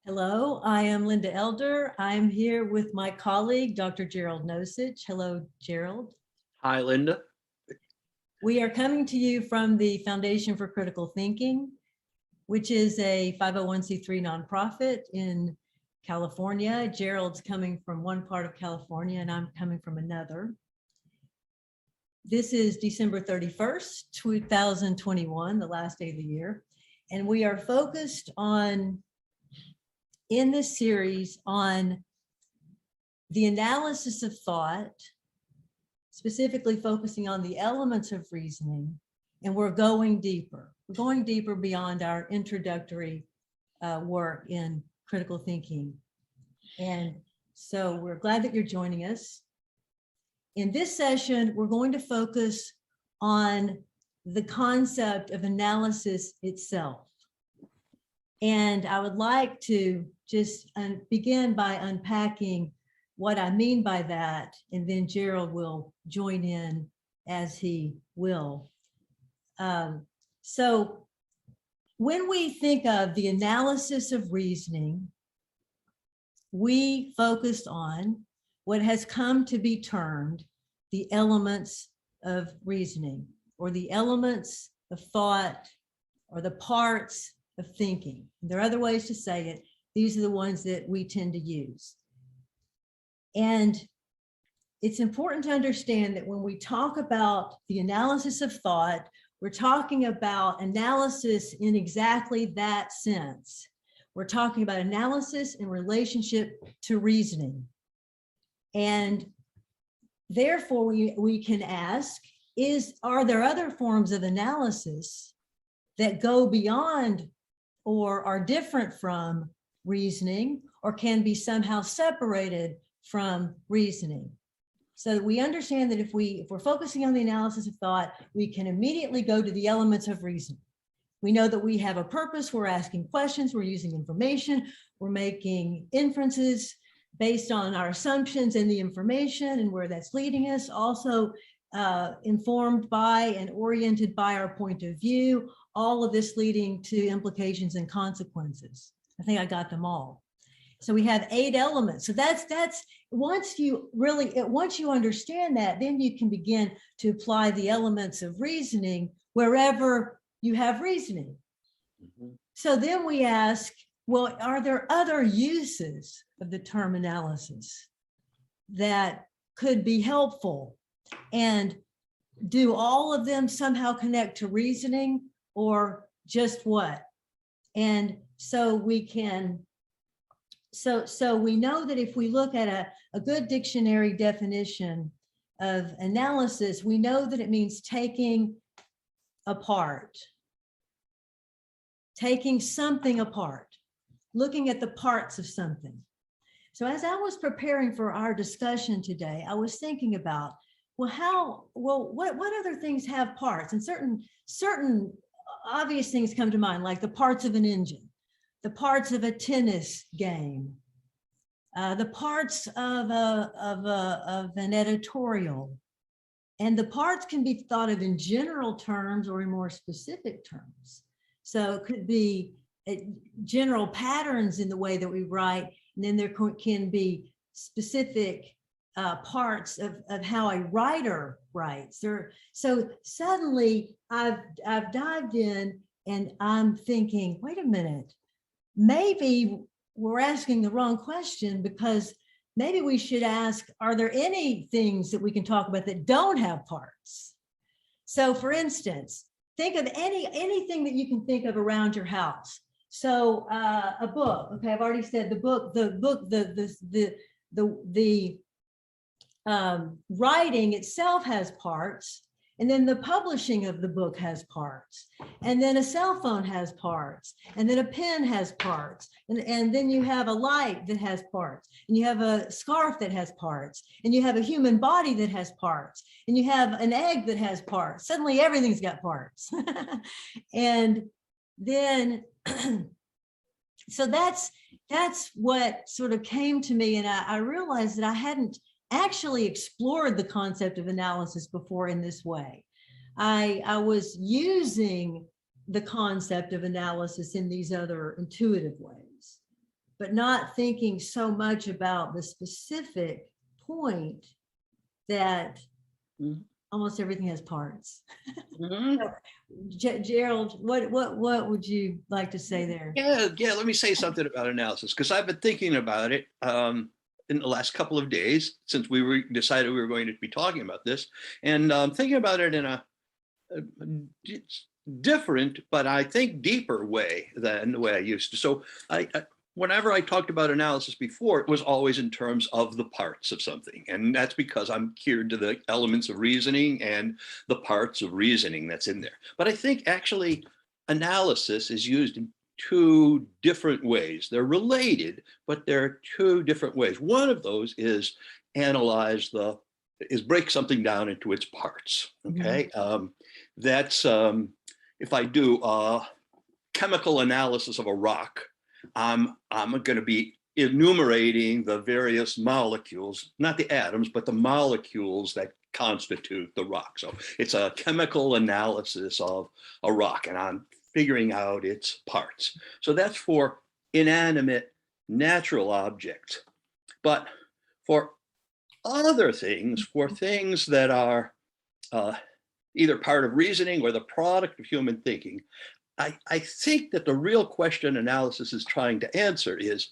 Hello, I am Linda Elder. I'm here with my colleague, Dr. Gerald Nosich. Hello, Gerald. Hi, Linda. We are coming to you from the Foundation for Critical Thinking, which is a 501c3 nonprofit in California. Gerald's coming from one part of California and I'm coming from another. This is December 31st, 2021, the last day of the year. And we are focused on in this series on the analysis of thought, specifically focusing on the elements of reasoning, and we're going deeper. We're going deeper beyond our introductory work in critical thinking. And so we're glad that you're joining us. In this session, we're going to focus on the concept of analysis itself. And I would like to just begin by unpacking what I mean by that, and then Gerald will join in as he will. So when we think of the analysis of reasoning, we focused on what has come to be termed the elements of reasoning, or the elements of thought, or the parts of thinking. There are other ways to say it. These are the ones that we tend to use. And it's important to understand that when we talk about the analysis of thought, we're talking about analysis in exactly that sense. We're talking about analysis in relationship to reasoning. And therefore, we can ask, are there other forms of analysis that go beyond or are different from reasoning, or can be somehow separated from reasoning? So that we understand that if we're focusing on the analysis of thought, we can immediately go to the elements of reasoning. We know that we have a purpose, we're asking questions, we're using information, we're making inferences based on our assumptions and the information and where that's leading us, also informed by and oriented by our point of view, all of this leading to implications and consequences. I think I got them all. So we have 8 elements. So that's once you understand that, then you can begin to apply the elements of reasoning wherever you have reasoning. Mm-hmm. So then we ask, well, are there other uses of the term analysis that could be helpful? And do all of them somehow connect to reasoning, or just what? And so we can, so we know that if we look at a good dictionary definition of analysis, we know that it means taking apart, taking something apart, looking at the parts of something. So as I was preparing for our discussion today, I was thinking about, what other things have parts? And certain obvious things come to mind, like the parts of an engine, the parts of a tennis game, the parts of an editorial. And the parts can be thought of in general terms or in more specific terms. So it could be general patterns in the way that we write, and then there can be specific parts of how a writer writes. So suddenly I've dived in and I'm thinking, wait a minute, maybe we're asking the wrong question, because maybe we should ask, are there any things that we can talk about that don't have parts? So for instance, think of anything that you can think of around your house. So a book, okay, I've already said the writing itself has parts, and then the publishing of the book has parts, and then a cell phone has parts, and then a pen has parts, and then you have a light that has parts, and you have a scarf that has parts, and you have a human body that has parts, and you have an egg that has parts. Suddenly everything's got parts. And then so that's what sort of came to me, and I realized that I hadn't actually explored the concept of analysis before in this way. I was using the concept of analysis in these other intuitive ways. but not thinking so much about the specific point that almost everything has parts. Gerald, what would you like to say there? Yeah. Let me say something about analysis, because I've been thinking about it in the last couple of days since we decided we were going to be talking about this, and thinking about it in a different, but I think deeper way than the way I used to. So whenever I talked about analysis before, it was always in terms of the parts of something. And that's because I'm geared to the elements of reasoning and the parts of reasoning that's in there. But I think actually analysis is used in two different ways. They're related, but there are two different ways. One of those is break something down into its parts. Okay. That's if I do a chemical analysis of a rock, I'm going to be enumerating the various molecules, not the atoms, but the molecules that constitute the rock. So it's a chemical analysis of a rock, and I'm figuring out its parts. So that's for inanimate natural objects. But for other things, for things that are either part of reasoning or the product of human thinking, I think that the real question analysis is trying to answer is,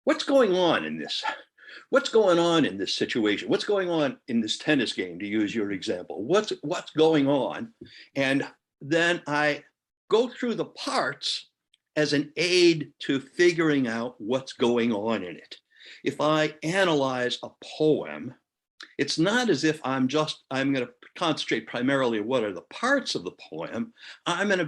what's going on in this? What's going on in this situation? What's going on in this tennis game, to use your example? What's going on? And then I go through the parts as an aid to figuring out what's going on in it. If I analyze a poem, it's not as if I'm going to concentrate primarily on what are the parts of the poem. I'm going to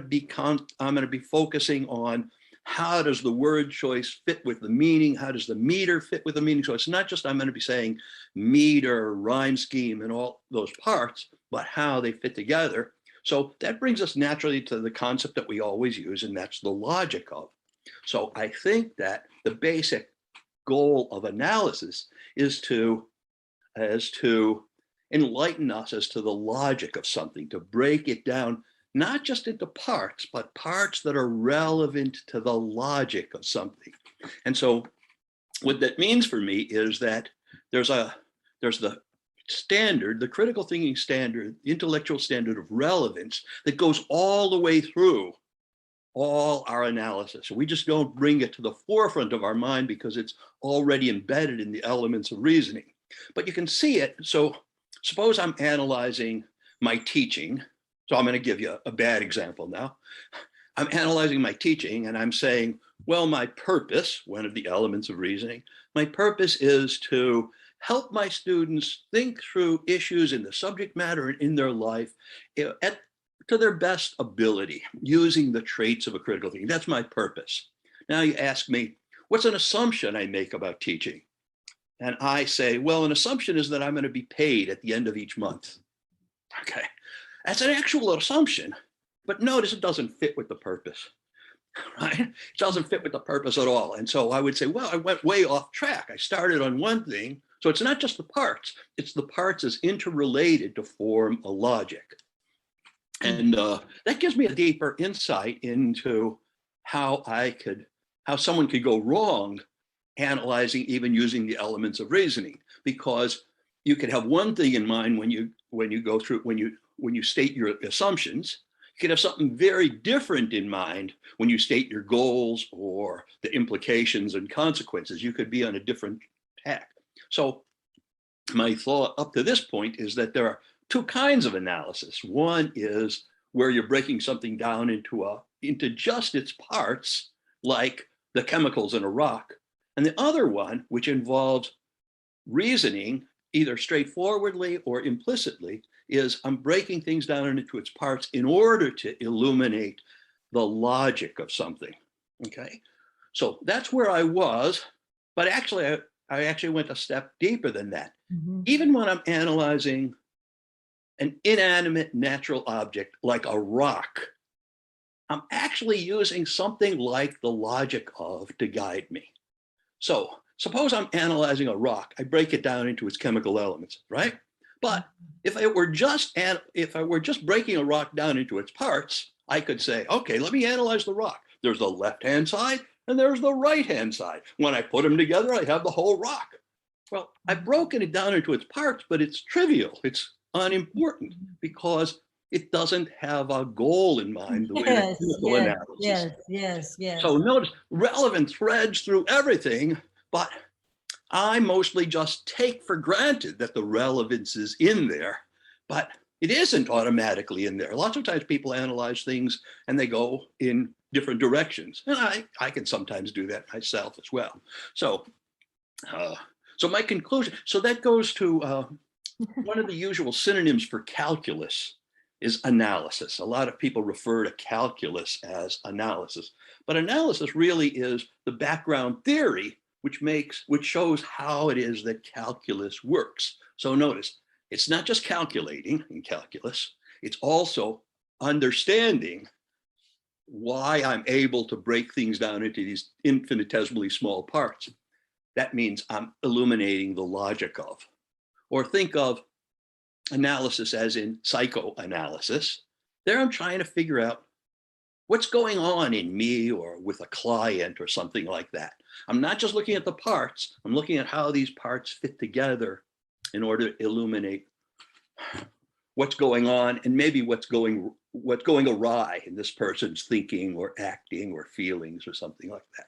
be focusing on how does the word choice fit with the meaning? How does the meter fit with the meaning? So it's not just I'm going to be saying meter, rhyme scheme, and all those parts, but how they fit together. So that brings us naturally to the concept that we always use, and that's the logic of. So I think that the basic goal of analysis is to enlighten us as to the logic of something, to break it down, not just into parts, but parts that are relevant to the logic of something. And so what that means for me is that there's the standard, the critical thinking standard, intellectual standard of relevance that goes all the way through all our analysis. So we just don't bring it to the forefront of our mind because it's already embedded in the elements of reasoning. But you can see it. So suppose I'm analyzing my teaching. So I'm going to give you a bad example now. I'm analyzing my teaching and I'm saying, well, my purpose, one of the elements of reasoning, my purpose is to help my students think through issues in the subject matter and in their life to their best ability, using the traits of a critical thinking. That's my purpose. Now you ask me, what's an assumption I make about teaching? And I say, well, an assumption is that I'm going to be paid at the end of each month. Okay, that's an actual assumption, but notice it doesn't fit with the purpose, right? It doesn't fit with the purpose at all. And so I would say, well, I went way off track. I started on one thing. So it's not just the parts, it's the parts as interrelated to form a logic. And that gives me a deeper insight into how someone could go wrong analyzing, even using the elements of reasoning, because you could have one thing in mind when you state your assumptions. You could have something very different in mind when you state your goals or the implications and consequences. You could be on a different tack. So my thought up to this point is that there are two kinds of analysis. One is where you're breaking something down into just its parts, like the chemicals in a rock. And the other one, which involves reasoning, either straightforwardly or implicitly, is I'm breaking things down into its parts in order to illuminate the logic of something. Okay, so that's where I was, but actually, I actually went a step deeper than that. Mm-hmm. Even when I'm analyzing an inanimate natural object like a rock, I'm actually using something like the logic of to guide me. So suppose I'm analyzing a rock, I break it down into its chemical elements, right? But if I were just breaking a rock down into its parts, I could say, okay, let me analyze the rock. There's the left-hand side and there's the right-hand side. When I put them together, I have the whole rock. Well, I've broken it down into its parts, but it's trivial. It's unimportant because it doesn't have a goal in mind the way the chemical analysis. Yes. So notice relevance threads through everything, but I mostly just take for granted that the relevance is in there, but it isn't automatically in there. Lots of times people analyze things and they go in different directions. And I can sometimes do that myself as well. So, so my conclusion, so that goes to one of the usual synonyms for calculus is analysis. A lot of people refer to calculus as analysis, but analysis really is the background theory which shows how it is that calculus works. So notice, it's not just calculating in calculus, it's also understanding why I'm able to break things down into these infinitesimally small parts. That means I'm illuminating the logic of, or think of analysis as in psychoanalysis. There I'm trying to figure out what's going on in me or with a client or something like that. I'm not just looking at the parts, I'm looking at how these parts fit together in order to illuminate what's going on and maybe what's going awry in this person's thinking or acting or feelings or something like that.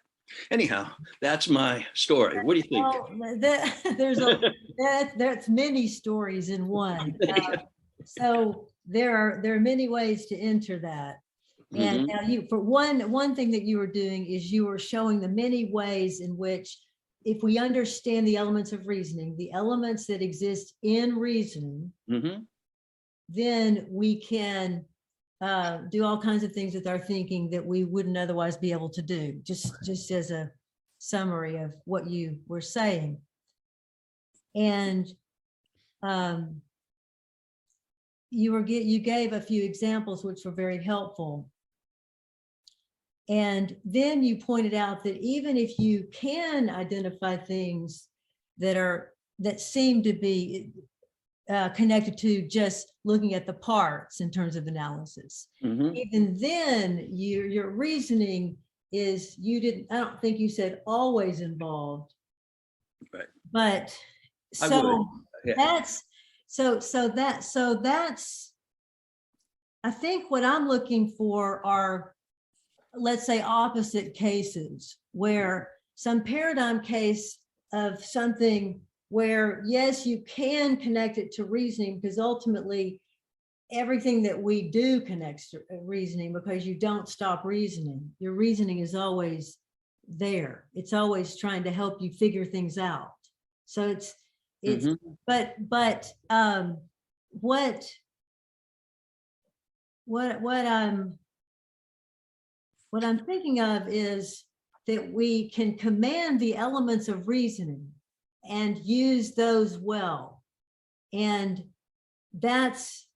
Anyhow, that's my story. What do you think? Well, there's many stories in one. So there are many ways to enter that. And now for one thing that you were doing is you were showing the many ways in which, if we understand the elements of reasoning, the elements that exist in reasoning, then we can do all kinds of things with our thinking that we wouldn't otherwise be able to do, just as a summary of what you were saying. And you gave a few examples which were very helpful. And then you pointed out that even if you can identify things that seem to be connected to just looking at the parts in terms of analysis, even then your reasoning is, I don't think you said always involved, right? But that's I think what I'm looking for are, let's say, opposite cases where some paradigm case of something where, yes, you can connect it to reasoning, because ultimately everything that we do connects to reasoning, because you don't stop reasoning. Your reasoning is always there. It's always trying to help you figure things out. So it's but what I'm thinking of is that we can command the elements of reasoning and use those well. And that's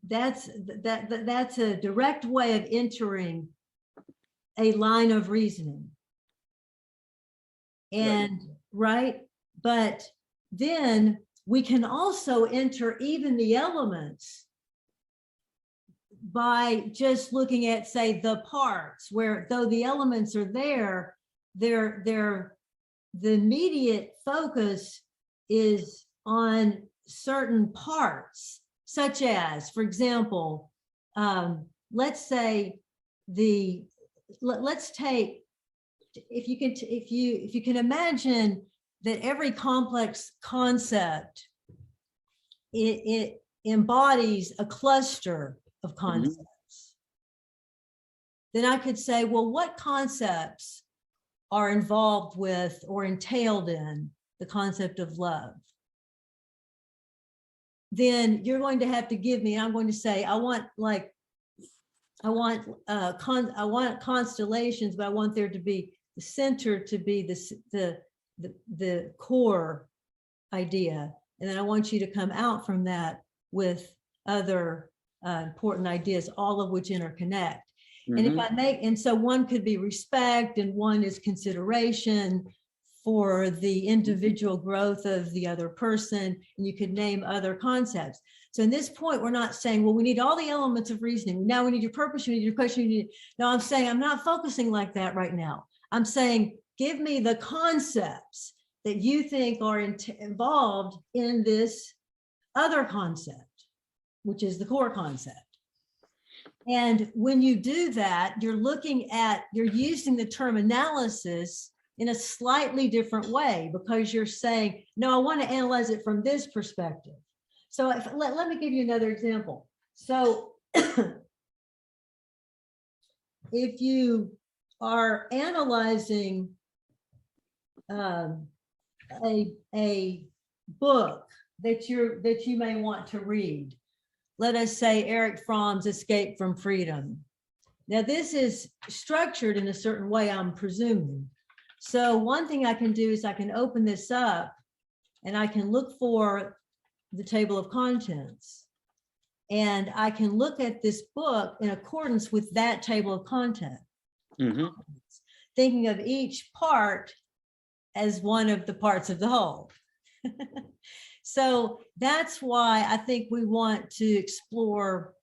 a direct way of entering a line of reasoning. And right, but then we can also enter even the elements by just looking at, say, the parts, where though the elements are there, the immediate focus is on certain parts, such as, for example, let's say let's take, if you can imagine that every complex concept, it embodies a cluster of concepts. Then I could say, well, what concepts are involved with or entailed in the concept of love? Then you're going to have to give me, I'm going to say, I want constellations, but I want there to be the center to be the core idea. And then I want you to come out from that with other important ideas, all of which interconnect. And if I and so one could be respect, and one is consideration for the individual growth of the other person, and you could name other concepts. So in this point, we're not saying, well, we need all the elements of reasoning. Now we need your purpose, you need your question, no, I'm saying I'm not focusing like that right now. I'm saying, give me the concepts that you think are involved in this other concept, which is the core concept. And when you do that, you're using the term analysis in a slightly different way, because you're saying, no, I want to analyze it from this perspective. So let me give you another example. So if you are analyzing a book that you may want to read, let us say Erich Fromm's Escape from Freedom. Now, this is structured in a certain way, I'm presuming. So one thing I can do is I can open this up and I can look for the table of contents. And I can look at this book in accordance with that table of content, thinking of each part as one of the parts of the whole. So that's why I think we want to explore,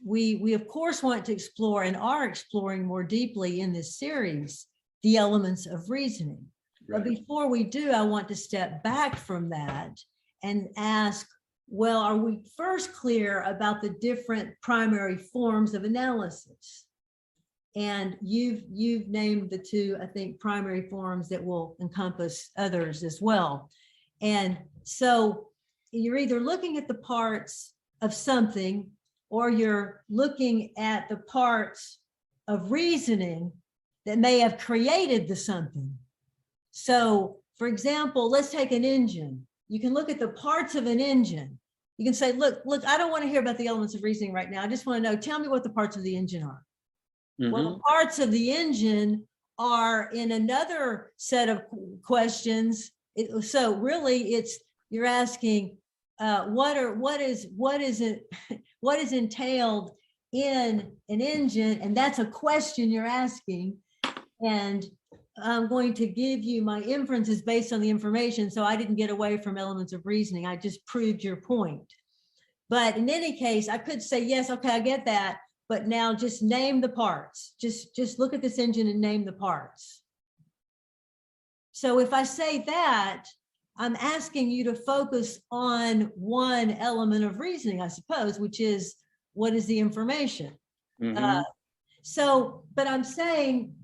we of course want to explore and are exploring more deeply in this series, the elements of reasoning. Right. But before we do, I want to step back from that and ask, well, are we first clear about the different primary forms of analysis? And you've named the two, I think, primary forms that will encompass others as well. And so you're either looking at the parts of something, or you're looking at the parts of reasoning that may have created the something. So, for example, let's take an engine. You can look at the parts of an engine. You can say, look, I don't want to hear about the elements of reasoning right now. I just want to know, tell me what the parts of the engine are. Well, the parts of the engine are in another set of questions. So really, you're asking what is entailed in an engine, and that's a question you're asking. And I'm going to give you my inferences based on the information, so I didn't get away from elements of reasoning. I just proved your point. But in any case, I could say, yes, okay, I get that. But now just name the parts. Just look at this engine and name the parts. So if I say that, I'm asking you to focus on one element of reasoning, I suppose, which is, what is the information? But I'm saying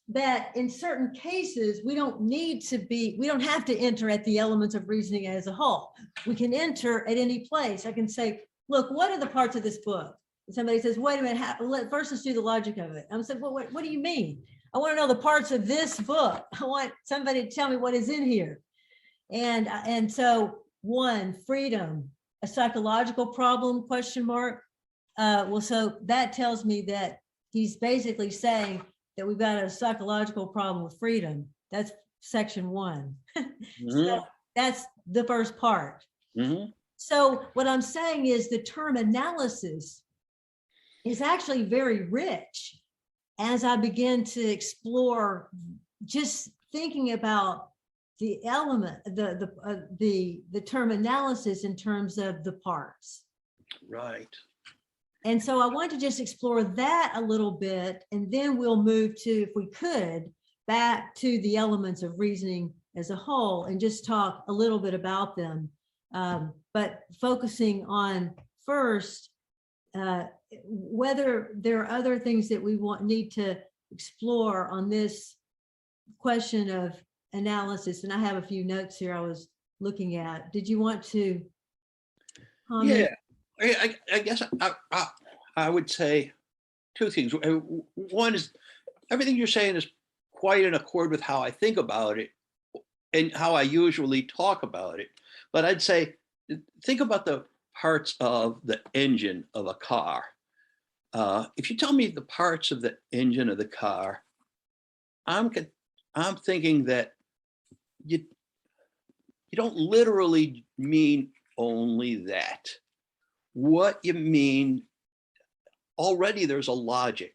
that in certain cases, we don't have to enter at the elements of reasoning as a whole. We can enter at any place. I can say, look, what are the parts of this book? And somebody says, wait a minute, first let's do the logic of it. I'm saying, well, what do you mean? I want to know the parts of this book. I want somebody to tell me what is in here. And so, one, freedom, a psychological problem, question mark. Well, so that tells me that he's basically saying that we've got a psychological problem with freedom. That's section 1. So that's the first part. So what I'm saying is the term analysis is actually very rich as I begin to explore just thinking about the element, the term analysis in terms of the parts. Right. And so I want to just explore that a little bit, and then we'll move to, if we could, back to the elements of reasoning as a whole and just talk a little bit about them. But focusing on first, whether there are other things that we need to explore on this question of analysis. And I have a few notes here I was looking at. Did you want to comment? Yeah, I guess I would say two things. One is, everything you're saying is quite in accord with how I think about it and how I usually talk about it. But I'd say, think about the parts of the engine of a car. If you tell me the parts of the engine of the car, I'm thinking that you don't literally mean only that. What you mean, already there's a logic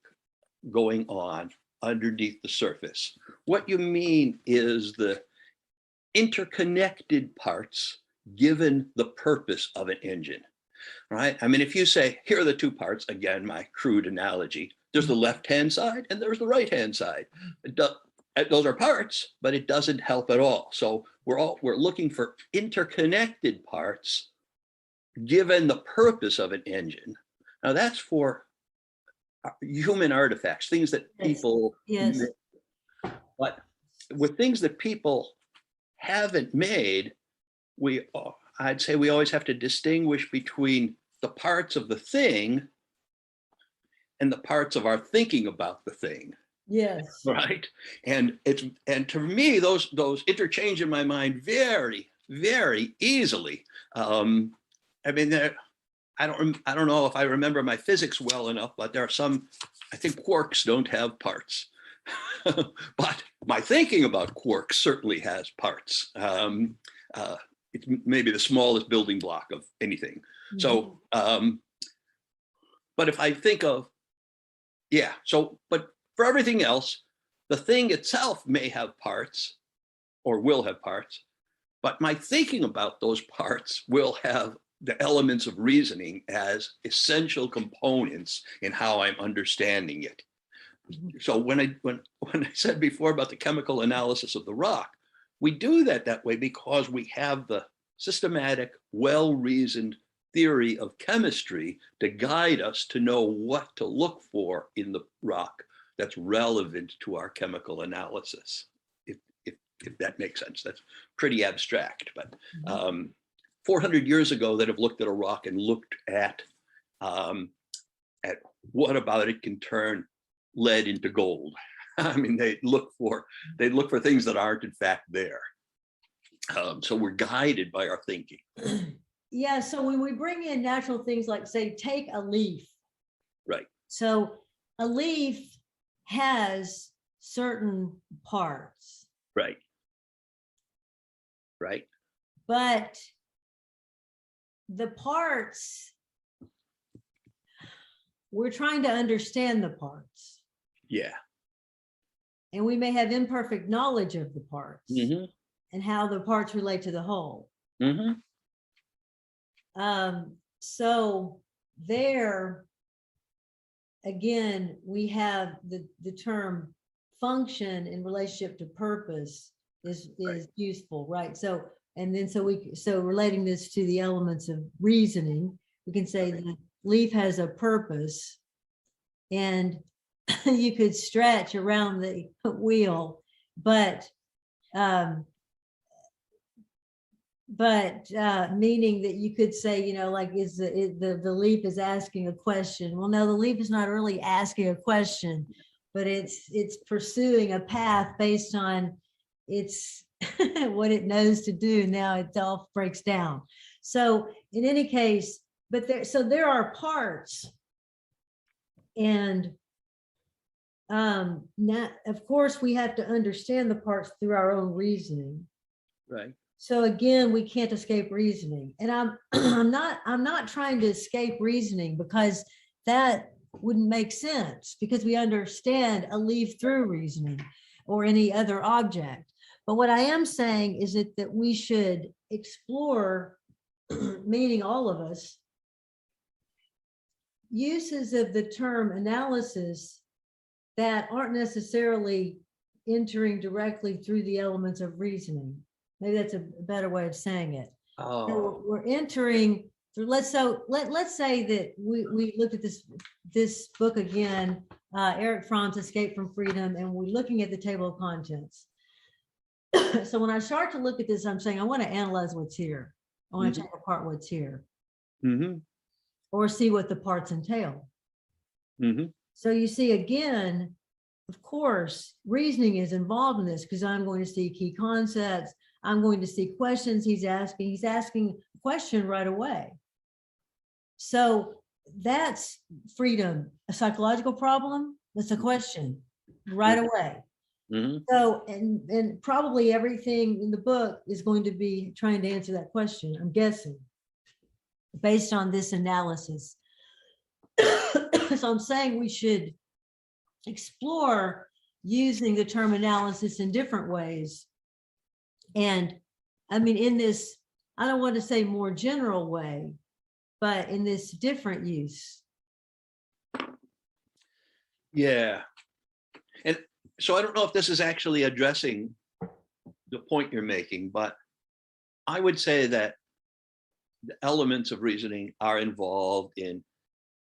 going on underneath the surface. What you mean is the interconnected parts given the purpose of an engine, right? I mean, if you say, here are the two parts, again, my crude analogy, There's the left-hand side and there's the right-hand side. Those are parts, but it doesn't help at all. So we're looking for interconnected parts given the purpose of an engine. Now that's for human artifacts, things that people Yes. but with things that people haven't made, I'd say we always have to distinguish between the parts of the thing and the parts of our thinking about the thing. Yes. Right. And to me, those interchange in my mind very, very easily. I mean, I don't know if I remember my physics well enough, but there are some, I think quarks don't have parts. But my thinking about quarks certainly has parts. It's maybe the smallest building block of anything. Mm-hmm. So, but if I think of, but for everything else, the thing itself may have parts or will have parts, but my thinking about those parts will have the elements of reasoning as essential components in how I'm understanding it. So when I said before about the chemical analysis of the rock, we do that way because we have the systematic, well-reasoned theory of chemistry to guide us to know what to look for in the rock that's relevant to our chemical analysis, if that makes sense. That's pretty abstract, but 400 years ago, they'd have looked at a rock and looked at what about it can turn lead into gold. I mean, they'd look for things that aren't in fact there. So we're guided by our thinking. Yeah. So when we bring in natural things like, say, take a leaf. Right. So a leaf has certain parts. Right. Right. But the parts, we're trying to understand the parts. Yeah. And we may have imperfect knowledge of the parts and how the parts relate to the whole. So there, again, we have the term function in relationship to purpose is useful, right? So relating this to the elements of reasoning, we can say the leaf has a purpose, and you could stretch around the wheel, but meaning that you could say, like, is the leaf is asking a question. Well, no, the leaf is not really asking a question, but it's pursuing a path based on its what it knows to do. Now it all breaks down. So in any case, but there are parts, and now, of course, we have to understand the parts through our own reasoning. Right. So again, we can't escape reasoning. And I'm not trying to escape reasoning, because that wouldn't make sense, because we understand a leaf through reasoning or any other object. But what I am saying is that we should explore, meaning all of us, uses of the term analysis that aren't necessarily entering directly through the elements of reasoning. Maybe that's a better way of saying it. Oh. So we're entering through. Let's say that we looked at this book again, Erich Fromm's Escape from Freedom, and we're looking at the table of contents. So when I start to look at this, I'm saying I want to analyze what's here. I want to take apart what's here, or see what the parts entail. So you see, again, of course, reasoning is involved in this, because I'm going to see key concepts. I'm going to see questions he's asking. He's asking a question right away. So that's freedom. A psychological problem? That's a question right away. So, and probably everything in the book is going to be trying to answer that question, I'm guessing, based on this analysis. So I'm saying we should explore using the term analysis in different ways. And I mean, in this, I don't want to say more general way, but in this different use. Yeah. And so I don't know if this is actually addressing the point you're making, but I would say that the elements of reasoning are involved in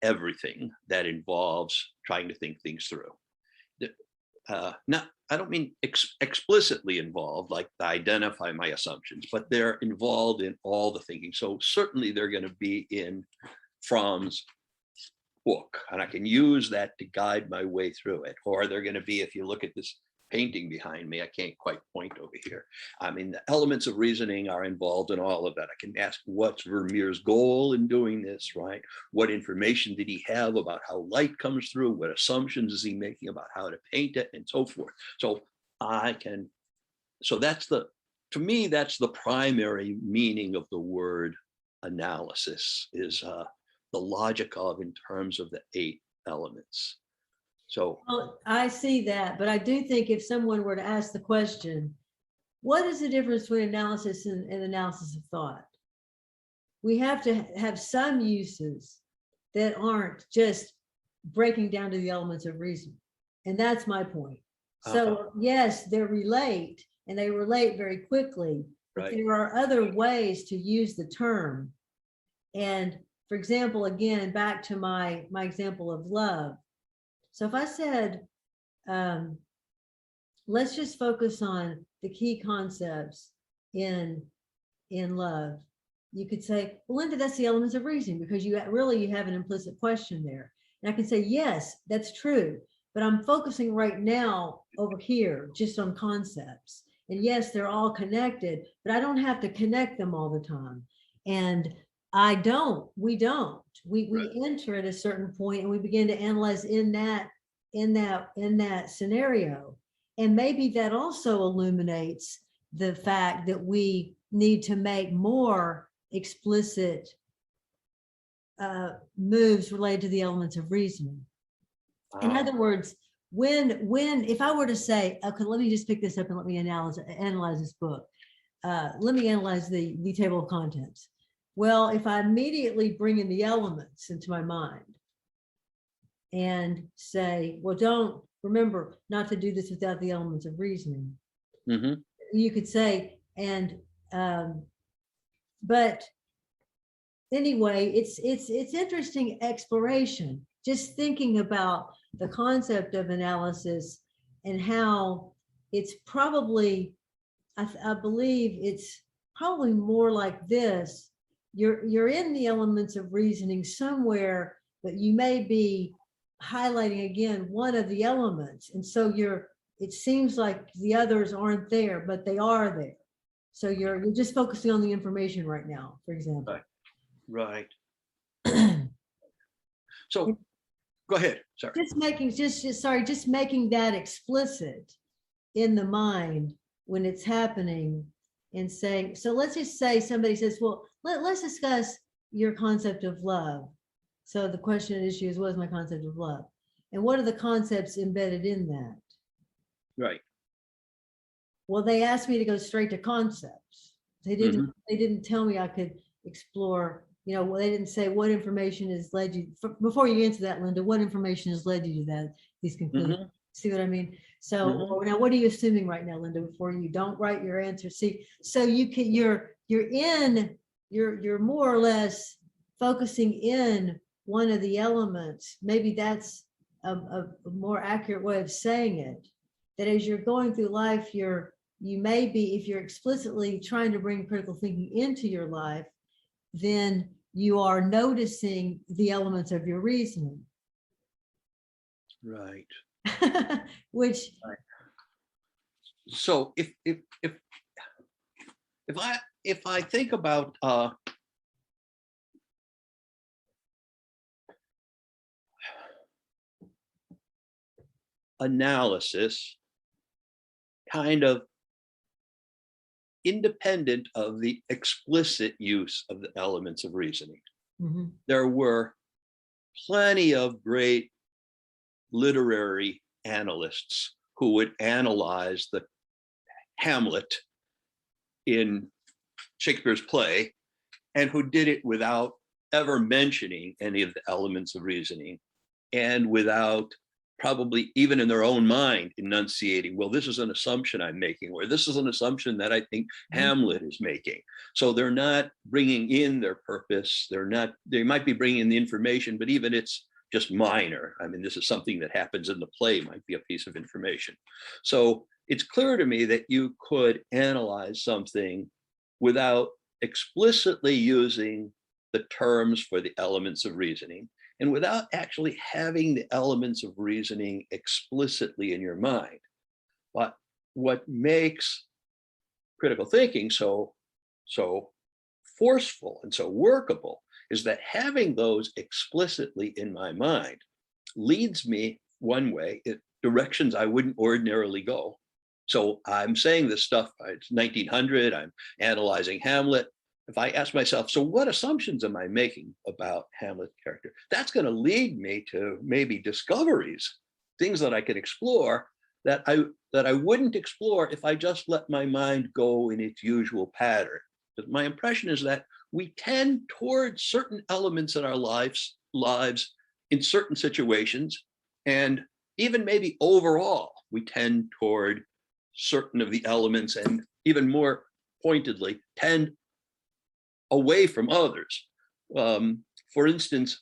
everything that involves trying to think things through. Not, I don't mean explicitly involved, like to identify my assumptions, but they're involved in all the thinking. So certainly they're going to be in Fromm's book, and I can use that to guide my way through it. Or they're going to be, if you look at this painting behind me, I can't quite point over here. I mean, the elements of reasoning are involved in all of that. I can ask, what's Vermeer's goal in doing this, right? What information did he have about how light comes through? What assumptions is he making about how to paint it, and so forth? So that's to me, that's the primary meaning of the word analysis, is the logic of, in terms of the 8 elements. So Well, I see that, but I do think if someone were to ask the question, what is the difference between analysis and analysis of thought? We have to have some uses that aren't just breaking down to the elements of reason. And that's my point. So yes, they relate, and they relate very quickly, but right. there are other ways to use the term. And for example, again, back to my example of love. So if I said, let's just focus on the key concepts in love, you could say, well, Linda, that's the elements of reasoning, because you have an implicit question there. And I can say, yes, that's true, but I'm focusing right now over here just on concepts. And yes, they're all connected, but I don't have to connect them all the time. And we don't. We enter at a certain point and we begin to analyze in that scenario. And maybe that also illuminates the fact that we need to make more explicit moves related to the elements of reasoning. In other words, if I were to say, okay, let me just pick this up and let me analyze this book. Let me analyze the table of contents. Well, if I immediately bring in the elements into my mind and say, well, don't remember not to do this without the elements of reasoning. Mm-hmm. You could say, but anyway, it's interesting exploration, just thinking about the concept of analysis and how it's probably, I believe it's probably more like this. You're in the elements of reasoning somewhere, but you may be highlighting again one of the elements, and so it seems like the others aren't there, but they are there. So you're just focusing on the information right now, for example. Right. So go ahead. Sorry. Just making that explicit in the mind when it's happening, and saying, so let's just say somebody says, well, let's discuss your concept of love. So the question and issue is, what is my concept of love? And what are the concepts embedded in that? Right. Well, they asked me to go straight to concepts. They didn't tell me I could explore, well, they didn't say what information has led you, before you answer that, Linda, what information has led you to these conclusions? Mm-hmm. See what I mean? So now what are you assuming right now, Linda, before you don't write your answer? See, so you're more or less focusing in one of the elements. Maybe that's a more accurate way of saying it, that as you're going through life, you may be, if you're explicitly trying to bring critical thinking into your life, then you are noticing the elements of your reasoning. Right. Which. Right. So if I think about analysis, kind of independent of the explicit use of the elements of reasoning. Mm-hmm. There were plenty of great literary analysts who would analyze the Hamlet in Shakespeare's play, and who did it without ever mentioning any of the elements of reasoning, and without probably even in their own mind enunciating, well, this is an assumption I'm making, or this is an assumption that I think Hamlet is making. So they're not bringing in their purpose. They might be bringing in the information, but even it's just minor. I mean, this is something that happens in the play, might be a piece of information. So it's clear to me that you could analyze something without explicitly using the terms for the elements of reasoning, and without actually having the elements of reasoning explicitly in your mind. But what makes critical thinking so forceful and so workable is that having those explicitly in my mind leads me one way, in directions I wouldn't ordinarily go. So I'm saying this stuff, it's 1900, I'm analyzing Hamlet. If I ask myself, so what assumptions am I making about Hamlet's character? That's going to lead me to maybe discoveries, things that I can explore that I wouldn't explore if I just let my mind go in its usual pattern. But my impression is that we tend towards certain elements in our lives in certain situations, and even maybe overall, we tend toward certain of the elements, and even more pointedly, tend away from others. For instance,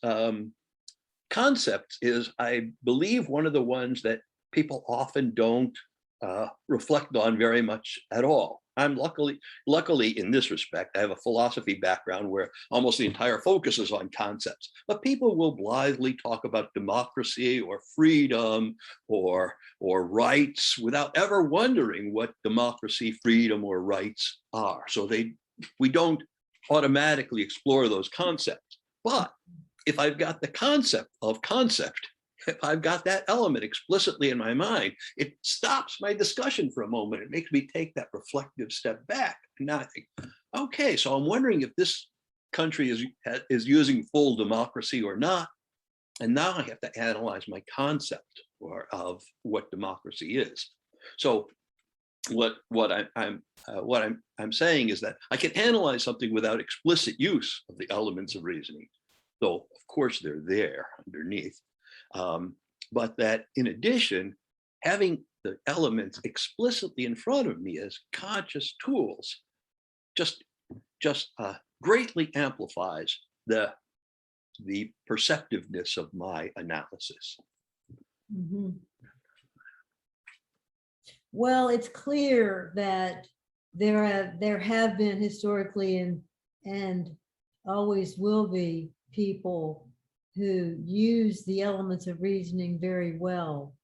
concepts is, I believe, one of the ones that people often don't reflect on very much at all. I'm luckily in this respect, I have a philosophy background where almost the entire focus is on concepts, but people will blithely talk about democracy or freedom or rights without ever wondering what democracy, freedom, or rights are. So we don't automatically explore those concepts. But if I've got the concept, if I've got that element explicitly in my mind, it stops my discussion for a moment. It makes me take that reflective step back. And now I think, okay, so I'm wondering if this country is using full democracy or not. And now I have to analyze my concept of what democracy is. So what I'm saying is that I can analyze something without explicit use of the elements of reasoning, though of course they're there underneath. But that in addition, having the elements explicitly in front of me as conscious tools just greatly amplifies the perceptiveness of my analysis. Mm-hmm. Well, it's clear that there have been historically and always will be people who use the elements of reasoning very well,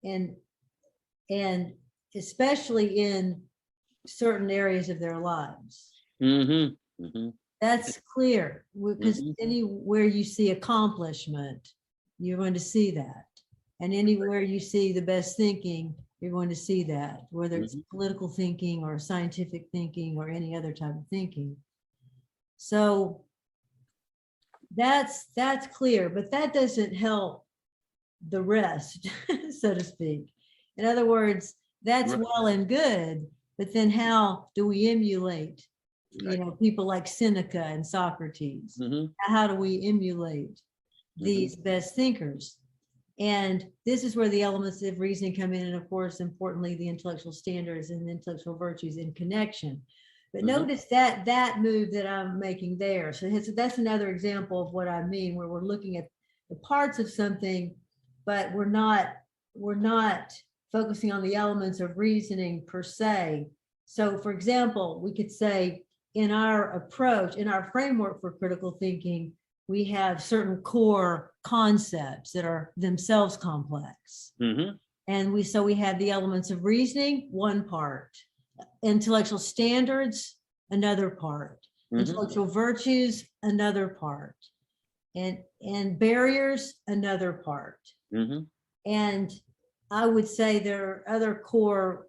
and especially in certain areas of their lives. Mm-hmm. Mm-hmm. That's clear, because anywhere you see accomplishment, you're going to see that, and anywhere you see the best thinking, you're going to see that, whether it's political thinking or scientific thinking or any other type of thinking. So that's clear, but that doesn't help the rest, so to speak. In other words, that's right. Well and good, but then how do we emulate, people like Seneca and Socrates? How do we emulate these best thinkers? And this is where the elements of reasoning come in, and of course, importantly, the intellectual standards and the intellectual virtues in connection. But notice that move that I'm making there. So that's another example of what I mean, where we're looking at the parts of something, but we're not focusing on the elements of reasoning per se. So for example, we could say in our approach, in our framework for critical thinking, we have certain core concepts that are themselves complex. And we have the elements of reasoning, one part, intellectual standards, another part, intellectual virtues, another part, and barriers, another part. And I would say there are other core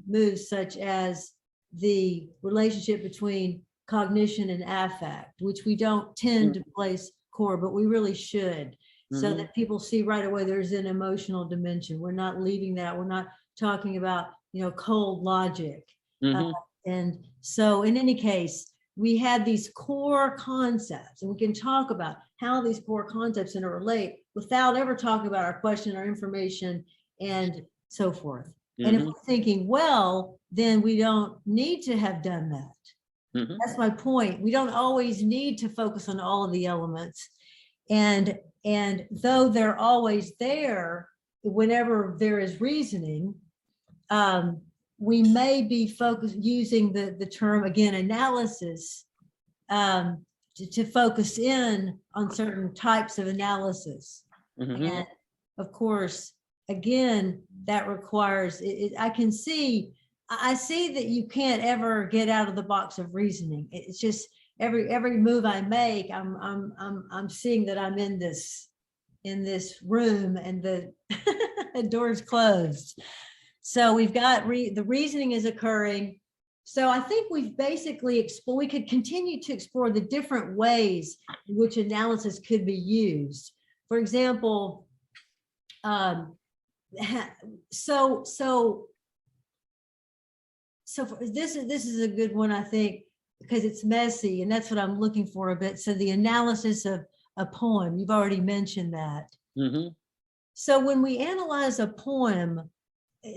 moves, such as the relationship between cognition and affect, which we don't tend to place core, but we really should, so that people see right away there's an emotional dimension. We're not leaving that. We're not talking about, cold logic. And so in any case, we have these core concepts, and we can talk about how these core concepts interrelate, without ever talking about our question, our information, and so forth. And if we're thinking, well, then we don't need to have done that. That's my point. We don't always need to focus on all of the elements. And though they're always there, whenever there is reasoning, we may be using the term, again, analysis, to focus in on certain types of analysis. And of course, again, that requires, I see that you can't ever get out of the box of reasoning. It's just every move I make, I'm seeing that I'm in this room and the door's closed. So we've got the reasoning is occurring. So I think we've basically we could continue to explore the different ways in which analysis could be used. For example, this is a good one, I think, because it's messy, and that's what I'm looking for a bit. So the analysis of a poem, you've already mentioned that. So when we analyze a poem,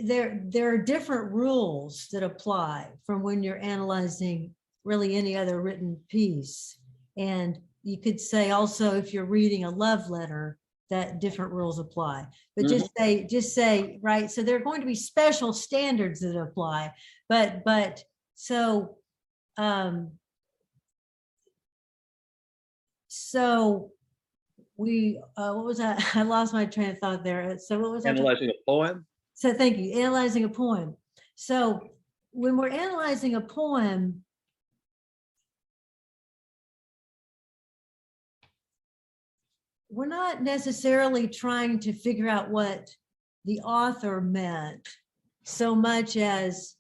there are different rules that apply from when you're analyzing really any other written piece. And you could say also, if you're reading a love letter, that different rules apply. But just say, right? So there are going to be special standards that apply. But so we what was that? I lost my train of thought there. So what was analyzing a poem? So thank you. Analyzing a poem. So when we're analyzing a poem, we're not necessarily trying to figure out what the author meant so much as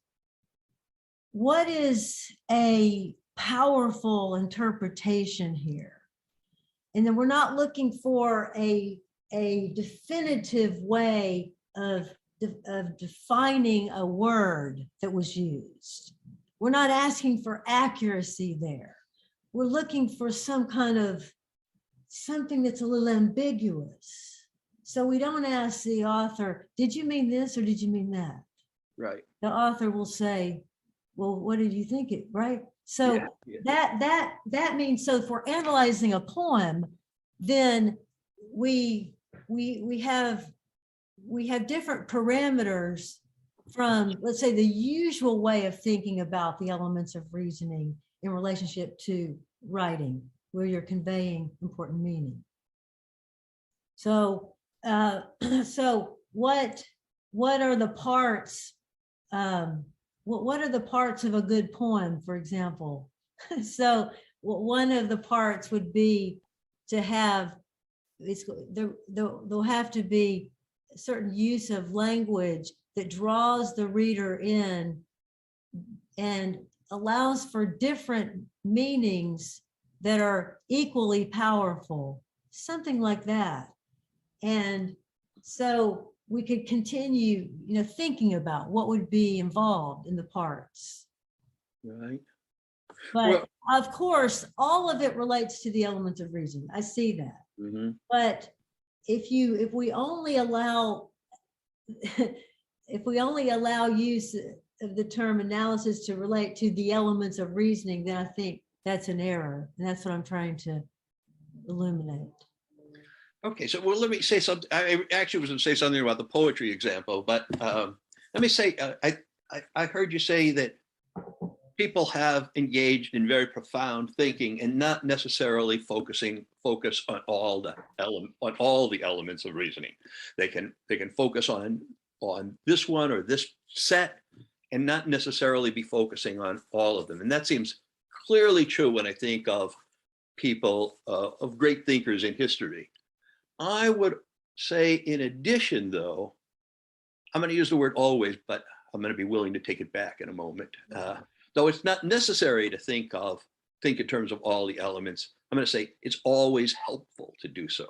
what is a powerful interpretation here. And then we're not looking for a definitive way of defining a word that was used. We're not asking for accuracy there. We're looking for some kind of something that's a little ambiguous. So we don't ask the author, did you mean this or did you mean that? Right. The author will say, well, what did you think it, right? So that means, so if we're analyzing a poem, then we have different parameters from, let's say, the usual way of thinking about the elements of reasoning in relationship to writing, where you're conveying important meaning. So, so what are the parts? What are the parts of a good poem, for example? So one of the parts would be to have, there'll have to be a certain use of language that draws the reader in and allows for different meanings that are equally powerful, something like that. And so we could continue, thinking about what would be involved in the parts. Right. But of course, all of it relates to the elements of reason. I see that. But if we only allow use of the term analysis to relate to the elements of reasoning, then I think that's an error. And that's what I'm trying to illuminate. Okay, so let me say something. I actually was going to say something about the poetry example, but let me say, I heard you say that people have engaged in very profound thinking and not necessarily focus on all the elements of reasoning. They can focus on this one or this set and not necessarily be focusing on all of them. And that seems clearly true when I think of people, of great thinkers in history. I would say, in addition, though, I'm going to use the word always, but I'm going to be willing to take it back in a moment. Though it's not necessary to think in terms of all the elements, I'm going to say it's always helpful to do so.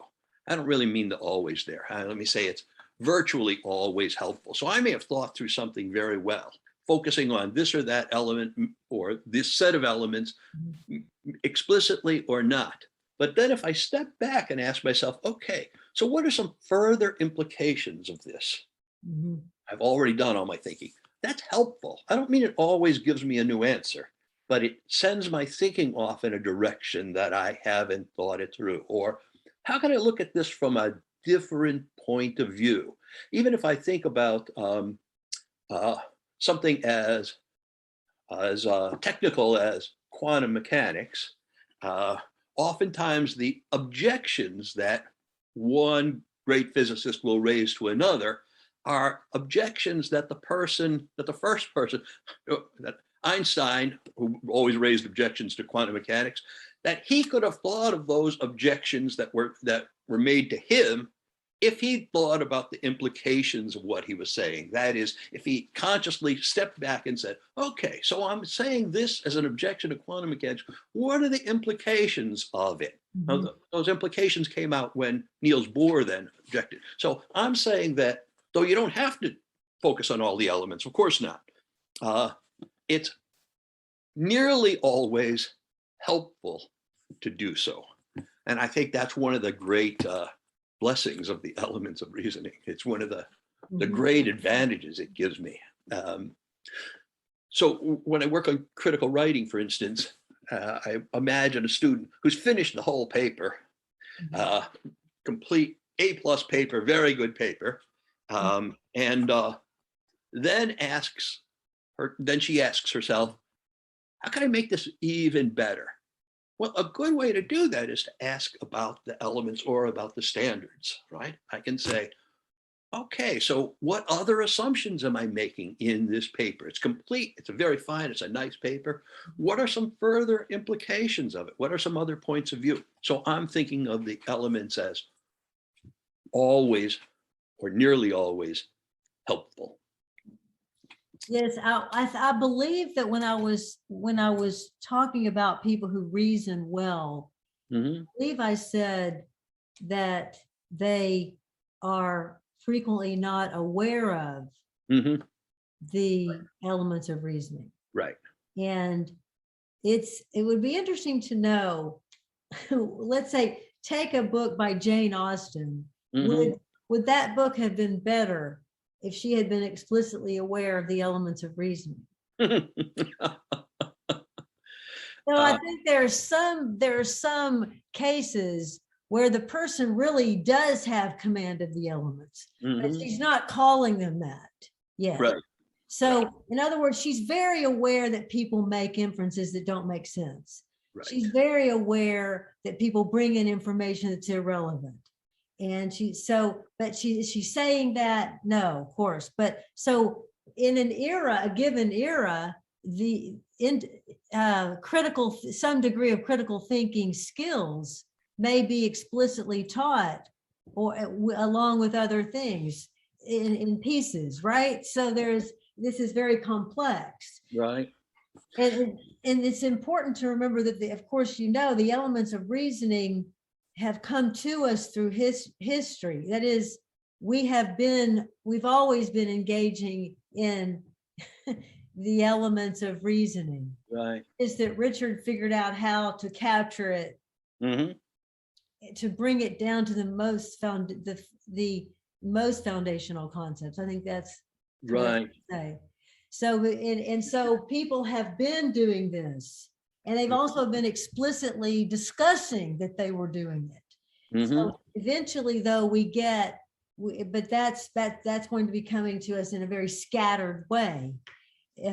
I don't really mean the always there. Let me say it's virtually always helpful. So I may have thought through something very well, focusing on this or that element or this set of elements, explicitly or not. But then if I step back and ask myself, okay, So what are some further implications of this? Mhm. I've already done all my thinking. That's helpful. I don't mean it always gives me a new answer, but it sends my thinking off in a direction that I haven't thought it through. Or how can I look at this from a different point of view? Even if I think about uh, something as technical as quantum mechanics, uh, oftentimes the objections that one great physicist will raise to another are objections that the first person, that Einstein, who always raised objections to quantum mechanics, that he could have thought of those objections that were made to him if he thought about the implications of what he was saying. That is, if he consciously stepped back and said, okay, so I'm saying this as an objection to quantum mechanics, what are the implications of it? Mhm. Those implications came out when Niels Bohr then objected. So I'm saying that though you don't have to focus on all the elements, of course not, it's nearly always helpful to do so. And I think that's one of the great blessings of the elements of reasoning. It's one of the Mhm. great advantages it gives me. So when I work on critical writing, for instance, I imagine a student who's finished the whole paper, Mhm. complete A+ paper, very good paper, and then she asks herself, how can I make this even better? Well, a good way to do that is to ask about the elements or about the standards, right? I can say, okay, so what other assumptions am I making in this paper? It's complete, it's a very fine, it's a nice paper. What are some further implications of it? What are some other points of view? So I'm thinking of the elements as always or nearly always helpful. Yes, I believe that when I was talking about people who reason well, Mm-hmm. I believe I said that they are frequently not aware of Mm-hmm. the elements of reasoning. Right. And it would be interesting to know, let's say, take a book by Jane Austen. Mm-hmm. Would that book have been better if she had been explicitly aware of the elements of reasoning? So I think there are some cases where the person really does have command of the elements, but Mm-hmm. she's not calling them that yet. Right. So in other words, she's very aware that people make inferences that don't make sense. Right. She's very aware that people bring in information that's irrelevant. And she's saying that, no, of course. But so in a given era, some degree of critical thinking skills may be explicitly taught, or along with other things in pieces, right? So this is very complex. Right. And it's important to remember that, of course, the elements of reasoning have come to us through history. That is, we've always been engaging in the elements of reasoning. Right. Is that Richard figured out how to capture it, Mm-hmm. to bring it down to the most foundational concepts. I think that's Right. say. So people have been doing this, and they've also been explicitly discussing that they were doing it. Mm-hmm. So eventually, though, but that's going to be coming to us in a very scattered way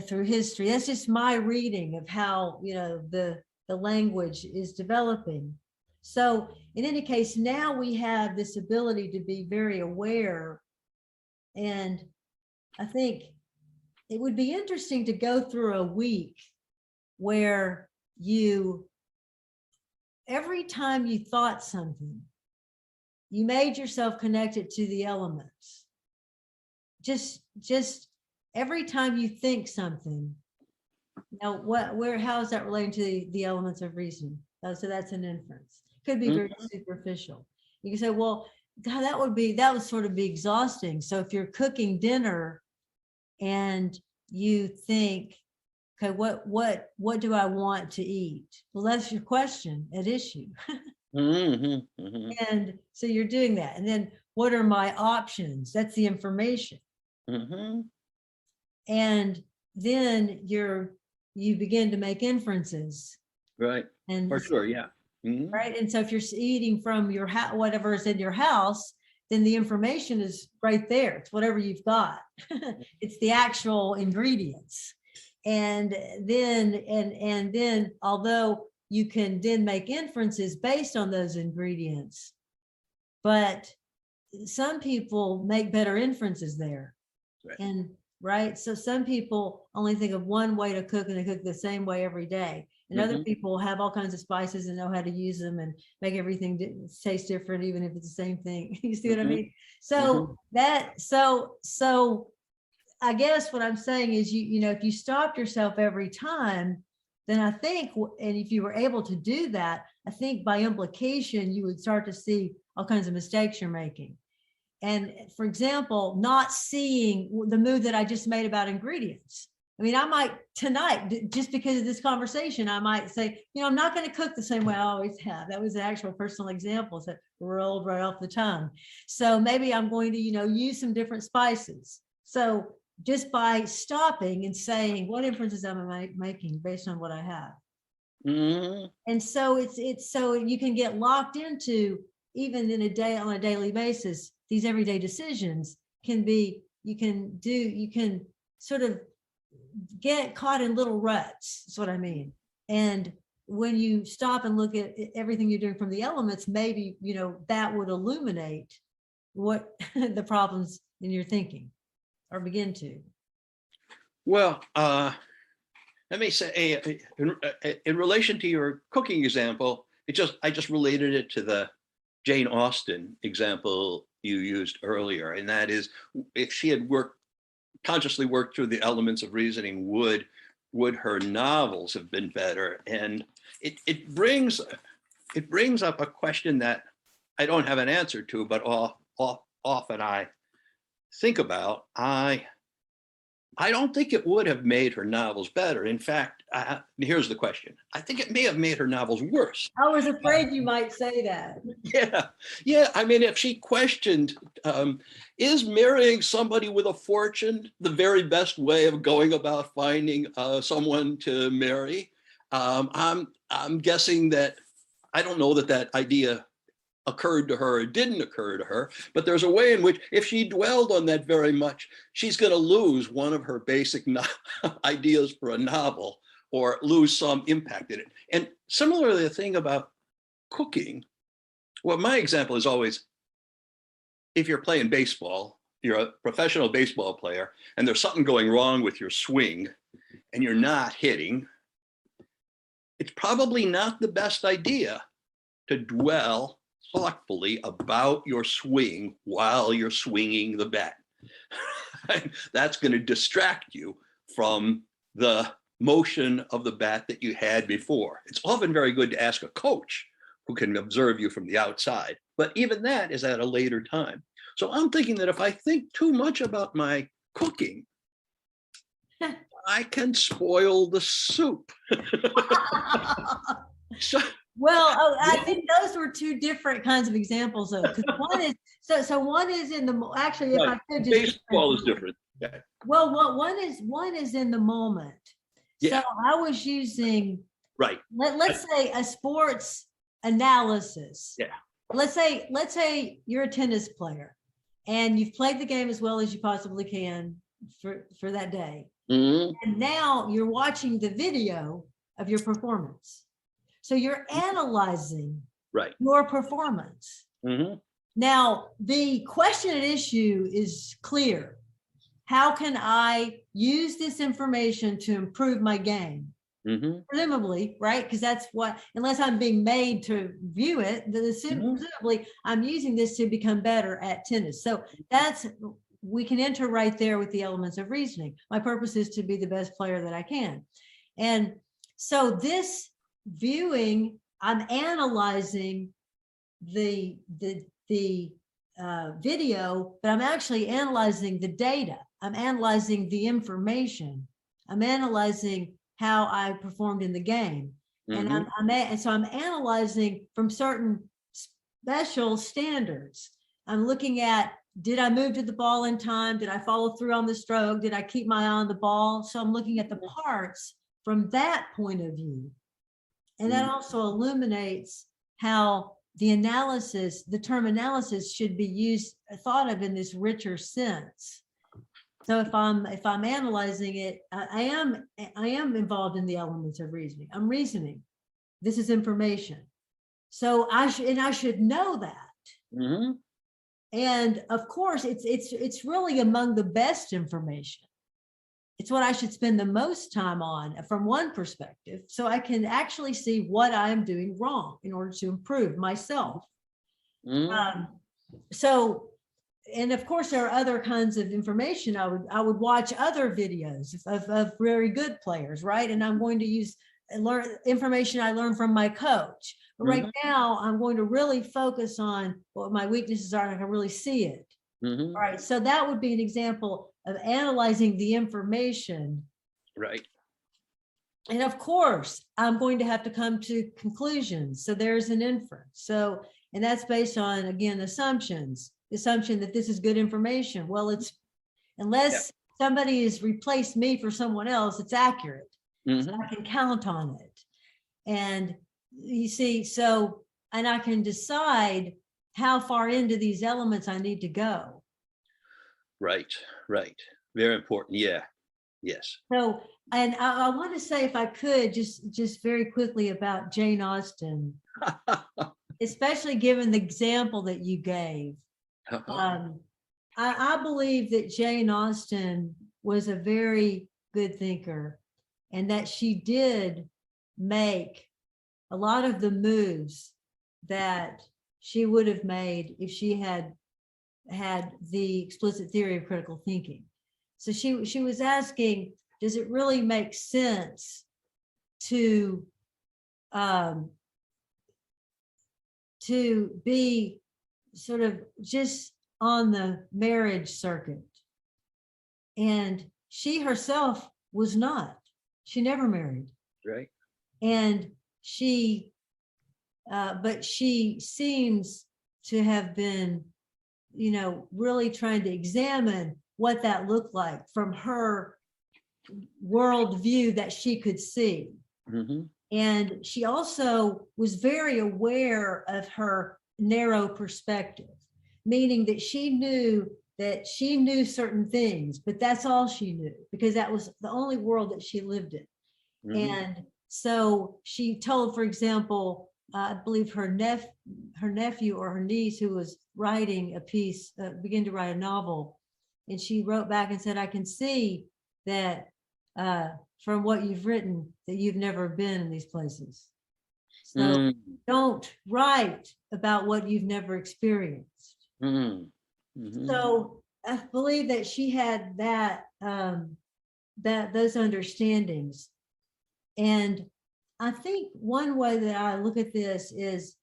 through history. That's just my reading of how the language is developing. So in any case, now we have this ability to be very aware, and I think it would be interesting to go through a week where every time you thought something, you made yourself connected to the elements. Just every time you think something, now how is that relating to the elements of reason? So that's an inference. Could be very superficial. You can say, well, God, that would sort of be exhausting. So if you're cooking dinner and you think, okay, what do I want to eat? Well, that's your question at issue. Mhm, mhm, And so you're doing that. And then what are my options? That's the information. mhm. And then you begin to make inferences. Right. And For sure. Yeah. Mhm, right. And so if you're eating from your house, whatever is in your house, then the information is right there. It's whatever you've got. It's the actual ingredients. And then although you can then make inferences based on those ingredients, but some people make better inferences there. right. And right. So some people only think of one way to cook and they cook the same way every day. And other Mhm, people have all kinds of spices and know how to use them and make everything taste different, even if it's the same thing. You see what I mhm, mean? So mhm. so I guess what I'm saying is you know, if you stopped yourself every time, then I think, and if you were able to do that, I think by implication, you would start to see all kinds of mistakes you're making. And for example, not seeing the move that I just made about ingredients. I mean, I might tonight, just because of this conversation, I might say, you know, I'm not going to cook the same way I always have. That was the actual personal examples that rolled right off the tongue. So maybe I'm going to, you know, use some different spices. So just by stopping and saying, what inferences am I making based on what I have? Mhm. And so it's so you can get locked into, even in a day, on a daily basis, these everyday decisions can be, you can sort of get caught in little ruts, is what I mean. And when you stop and look at everything you're doing from the elements, maybe, you know, that would illuminate what the problems in your thinking, or begin to. Well, let me say, in relation to your cooking example, I just related it to the Jane Austen example you used earlier, and that is, if she had consciously worked through the elements of reasoning, would her novels have been better? And it brings up a question that I don't have an answer to, but often I think about. I don't think it would have made her novels better. In fact, here's the question. I think it may have made her novels worse. I was afraid you might say that. Yeah, yeah. I mean, if she questioned, is marrying somebody with a fortune the very best way of going about finding someone to marry? I'm guessing that, I don't know that that idea occurred to her or didn't occur to her, but there's a way in which, if she dwelled on that very much, she's going to lose one of her basic ideas for a novel, or lose some impact in it. And similarly, the thing about cooking, well, my example is always, if you're playing baseball, you're a professional baseball player, and there's something going wrong with your swing and you're not hitting, it's probably not the best idea to dwell thoughtfully about your swing while you're swinging the bat. That's going to distract you from the motion of the bat that you had before. It's often very good to ask a coach who can observe you from the outside, but even that is at a later time. So I'm thinking that if I think too much about my cooking, I can spoil the soup. So, Well, oh, I think those were two different kinds of examples, though, because one is so one is in the actually, if right. I could just Baseball is different. Yeah. well, one is in the moment. Yeah. So I was using, Right. let's say, a sports analysis. Yeah. Let's say you're a tennis player and you've played the game as well as you possibly can for that day. Mm-hmm. And now you're watching the video of your performance. So you're analyzing Right. your performance. Mm-hmm. Now, the question at issue is clear. How can I use this information to improve my game? Mm-hmm. Presumably, right? Because that's what, unless I'm being made to view it, presumably I'm using this to become better at tennis. So we can enter right there with the elements of reasoning. My purpose is to be the best player that I can. And so this viewing, I'm analyzing the video, but I'm actually analyzing the data. I'm analyzing the information. I'm analyzing how I performed in the game. And and so I'm analyzing from certain special standards. I'm looking at, did I move to the ball in time? Did I follow through on the stroke? Did I keep my eye on the ball? So I'm looking at the parts from that point of view. And that also illuminates how the analysis, the term analysis, should be used, thought of in this richer sense. So if I'm analyzing it, I am involved in the elements of reasoning. I'm reasoning. This is information. So I should know that. And of course, it's really among the best information. It's what I should spend the most time on from one perspective, so I can actually see what I'm doing wrong in order to improve myself. So, and of course, there are other kinds of information. I would watch other videos of very good players, right? And I'm going to learn information I learned from my coach. But right now, I'm going to really focus on what my weaknesses are, and I can really see it. All right, so that would be an example of analyzing the information. Right. And of course, I'm going to have to come to conclusions. So there's an inference. So, and that's based on, again, assumptions. The assumption that this is good information. Well, it's, unless somebody has replaced me for someone else, it's accurate. So I can count on it. And you see, so, and I can decide how far into these elements I need to go. Right, right. Very important. Yeah. Yes. So, and I want to say, if I could, just very quickly about Jane Austen, especially given the example that you gave. I believe that Jane Austen was a very good thinker, and that she did make a lot of the moves that she would have made if she had the explicit theory of critical thinking. So she was asking, does it really make sense to be sort of just on the marriage circuit? And she herself was not. She never married. Right. And but she seems to have been, really trying to examine what that looked like from her worldview that she could see. And she also was very aware of her narrow perspective, meaning that she knew certain things, but that's all she knew, because that was the only world that she lived in. And so she told, for example, I believe her nephew or her niece, who was writing a piece, began to write a novel, and she wrote back and said, I can see that from what you've written that you've never been in these places. So don't write about what you've never experienced. So I believe that she had those understandings. And I think one way that I look at this is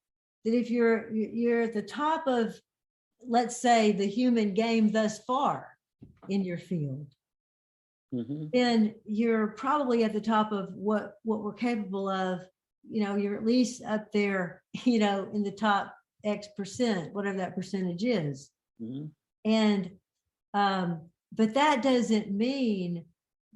that if you're at the top of, let's say, the human game thus far in your field, then you're probably at the top of what we're capable of. You're at least up there, in the top X percent, whatever that percentage is. And but that doesn't mean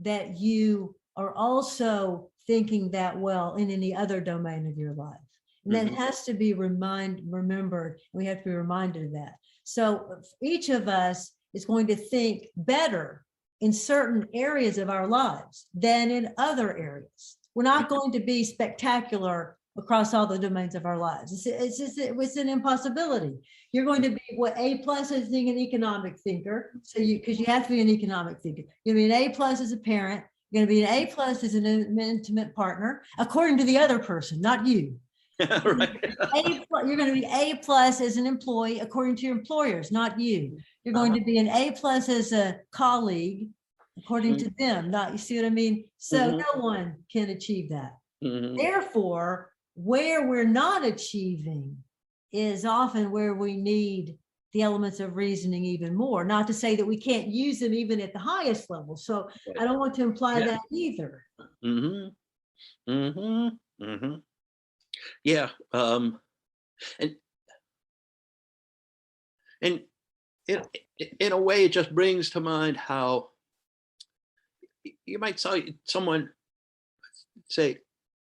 that you are also thinking that well in any other domain of your life. And that has to be remembered. We have to be reminded of that. So each of us is going to think better in certain areas of our lives than in other areas. We're not going to be spectacular across all the domains of our lives. It's an impossibility. You're going to be A+ as being an economic thinker. So because you have to be an economic thinker. You're going to be an A+ as a parent. You're going to be an A+ as an intimate partner, according to the other person, not you. Right. You're going to be A+ as an employee, according to your employers, not you. You're going to be an A+ as a colleague, according to them, not, you see what I mean? So no one can achieve that. Therefore, where we're not achieving is often where we need the elements of reasoning even more. Not to say that we can't use them even at the highest level. So I don't want to imply that either. Hmm. Yeah. And and in, in a way, it just brings to mind how you might say someone say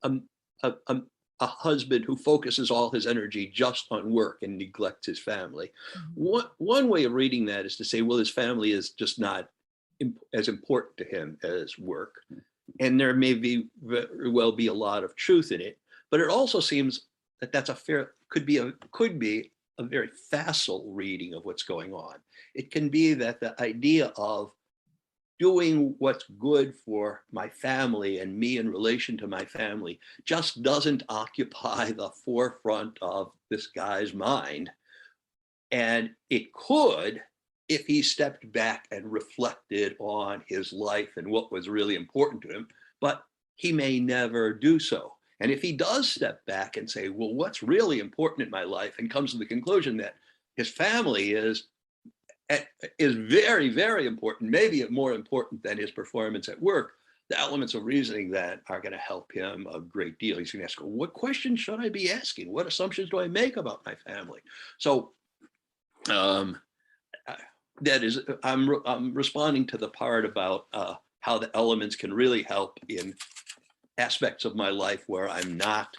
um, a husband who focuses all his energy just on work and neglects his family. Mhm. One way of reading that is to say, well, his family is just not as important to him as work. And there may be very well be a lot of truth in it, but it also seems that that's a fair, could be a very facile reading of what's going on. It can be that the idea of doing what's good for my family and me in relation to my family just doesn't occupy the forefront of this guy's mind. And it could if he stepped back and reflected on his life and what was really important to him, but he may never do so. And if he does step back and say, well, what's really important in my life, and comes to the conclusion that his family is very, very important, maybe more important than his performance at work, the elements of reasoning that are going to help him a great deal. He's going to ask, what questions should I be asking? What assumptions do I make about my family? So um, that is, I'm responding to the part about how the elements can really help in aspects of my life where I'm not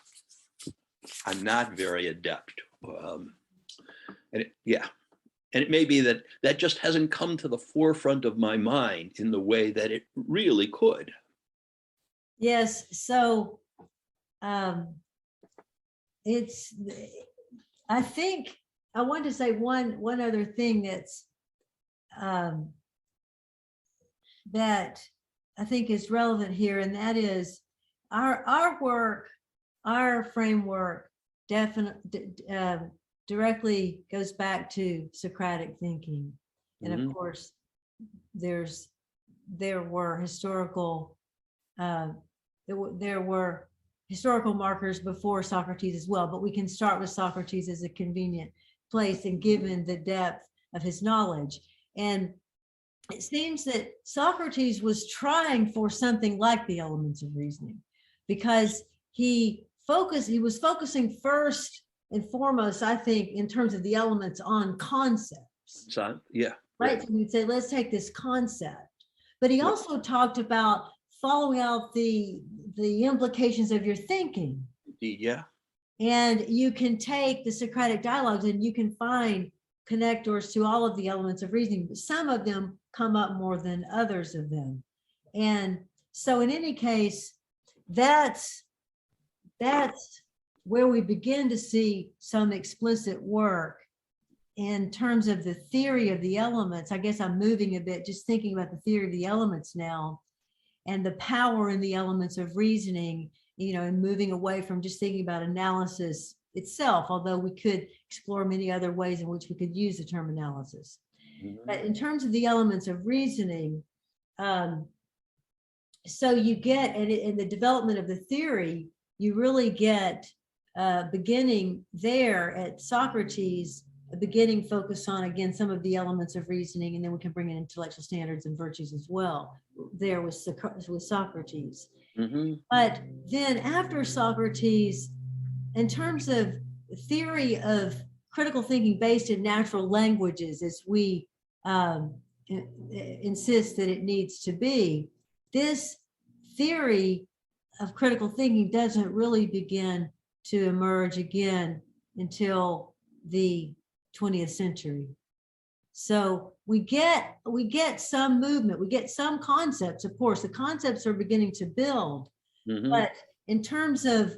very adept. Yeah. And it may be that that just hasn't come to the forefront of my mind in the way that it really could. Yes. So it's, I think I want to say one other thing that's that I think is relevant here, and that is our work, our framework definitely directly goes back to Socratic thinking. And of course, there were historical markers before Socrates as well, but we can start with Socrates as a convenient place, and given the depth of his knowledge. And it seems that Socrates was trying for something like the elements of reasoning, because he was focusing first and foremost, I think, in terms of the elements, on concepts. So, yeah. Right. So he'd say, let's take this concept. But he also talked about following out the implications of your thinking. Yeah. And you can take the Socratic dialogues and you can find connectors to all of the elements of reasoning, but some of them come up more than others of them. And so in any case, that's where we begin to see some explicit work in terms of the theory of the elements. I guess I'm moving a bit, just thinking about the theory of the elements now, and the power in the elements of reasoning, and moving away from just thinking about analysis itself, although we could explore many other ways in which we could use the term analysis. Mm-hmm. But in terms of the elements of reasoning, so you get, in the development of the theory, you really get beginning there at Socrates, a beginning focus on, again, some of the elements of reasoning, and then we can bring in intellectual standards and virtues as well there with Socrates. Mm-hmm. But then after Socrates, in terms of theory of critical thinking based in natural languages, as we insist that it needs to be, this theory of critical thinking doesn't really begin to emerge again until the 20th century. So we get some movement, we get some concepts. Of course, the concepts are beginning to build, mm-hmm. but in terms of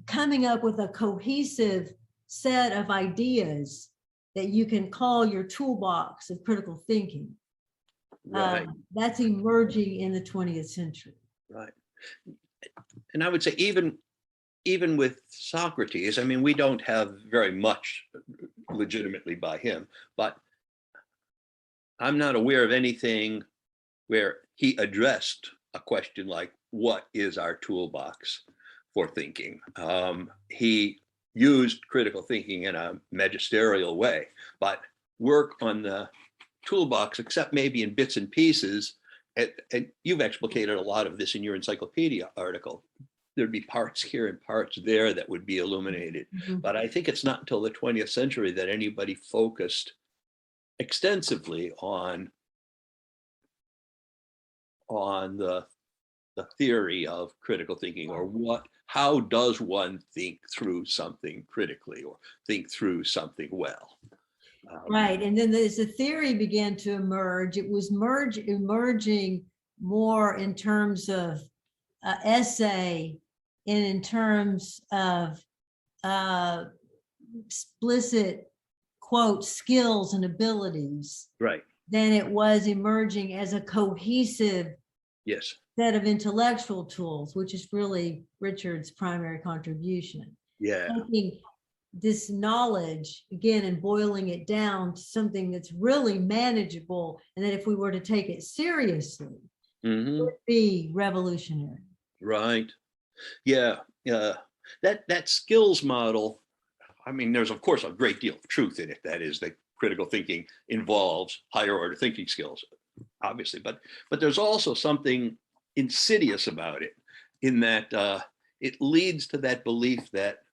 coming up with a cohesive set of ideas that you can call your toolbox of critical thinking, right. That's emerging in the 20th century. Right. And I would say even with Socrates, I mean, we don't have very much legitimately by him, but I'm not aware of anything where he addressed a question like, what is our toolbox for thinking? He used critical thinking in a magisterial way, but work on the toolbox, except maybe in bits and pieces, and you've explicated a lot of this in your encyclopedia article, there'd be parts here and parts there that would be illuminated. Mhm. But I think it's not until the 20th century that anybody focused extensively on the theory of critical thinking, or how does one think through something critically or think through something well. Right. And then as the theory began to emerge, it was emerging more in terms of essay and in terms of explicit, quote, skills and abilities Right. than it was emerging as a cohesive Yes. set of intellectual tools, which is really Richard's primary contribution. Yeah. Taking this knowledge again and boiling it down to something that's really manageable, and that if we were to take it seriously, Mm-hmm. would be revolutionary. Right. Yeah. That skills model, I mean, there's of course a great deal of truth in it. That is that critical thinking involves higher order thinking skills, obviously, but there's also something insidious about it, in that it leads to that belief that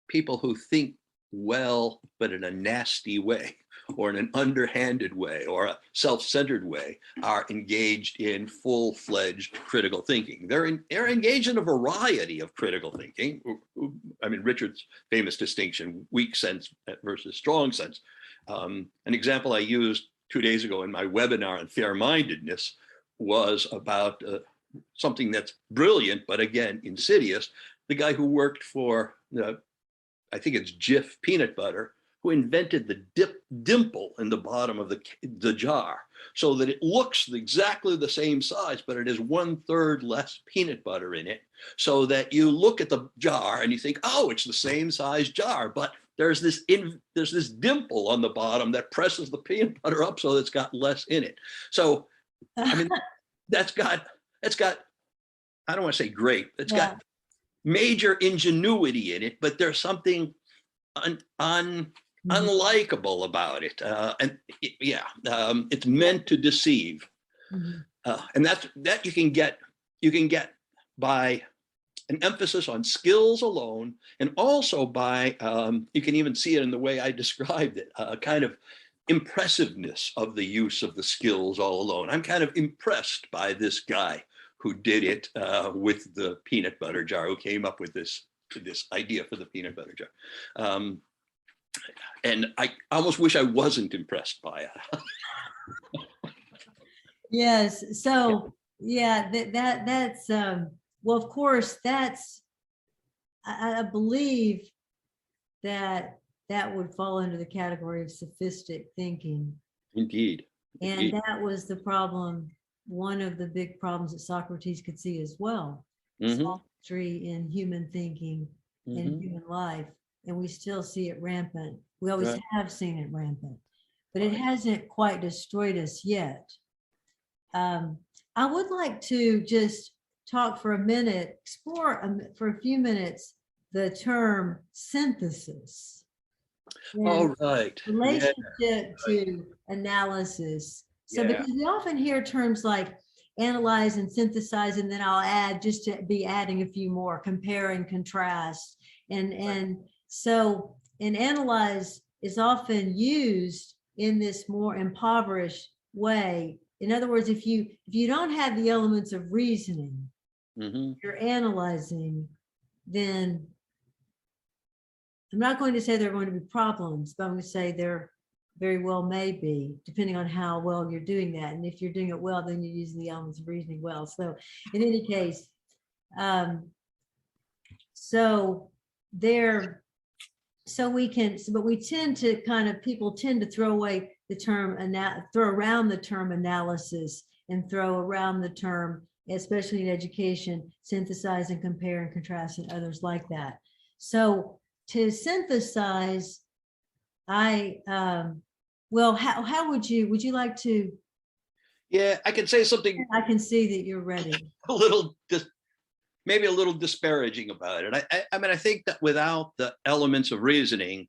people who think well, but in a nasty way, or in an underhanded way, or a self-centered way, are engaged in full-fledged critical thinking. They're engaged in a variety of critical thinking. I mean, Richard's famous distinction, weak sense versus strong sense. An example I used 2 days ago in my webinar on fairmindedness was about something that's brilliant, but again, insidious. The guy who worked for I think it's Jif peanut butter, who invented the dimple in the bottom of the jar, so that it looks exactly the same size, but it has 1/3 less peanut butter in it, so that you look at the jar and you think, oh, it's the same size jar, but there's this dimple on the bottom that presses the peanut butter up so that it's got less in it. So, I mean, that's got I don't want to say great, it's got major ingenuity in it, but there's something unlikable about it. It's meant to deceive. And that you can get by an emphasis on skills alone, and also by, you can even see it in the way I described it, a kind of impressiveness of the use of the skills all alone. I'm kind of impressed by this guy who did it with the peanut butter jar, who came up with this idea for the peanut butter jar. And I almost wish I wasn't impressed by it. Yes. So that's well, of course, that's I believe that would fall under the category of sophistic thinking. Indeed. And that was the problem. One of the big problems that Socrates could see as well, sophistry in human thinking and human life. And we still see it rampant. We always have seen it rampant, but it hasn't quite destroyed us yet. I would like to just talk for a minute, explore for a few minutes the term synthesis. All right. Relationship to analysis. So because we often hear terms like analyze and synthesize, and then I'll add, just to be adding a few more, compare and contrast. And so an analyze is often used in this more impoverished way. In other words, if you don't have the elements of reasoning, you're analyzing, then I'm not going to say there are going to be problems, but I'm going to say there very well may be, depending on how well you're doing that. And if you're doing it well, then you're using the elements of reasoning well. So in any case, but we tend to people tend to throw away the term, throw around the term analysis, and throw around the term, especially in education, synthesize and compare and contrast and others like that. So to synthesize, well, how would you like to? Yeah, I can say something. I can see that you're ready. Maybe a little disparaging about it. I mean, I think that without the elements of reasoning,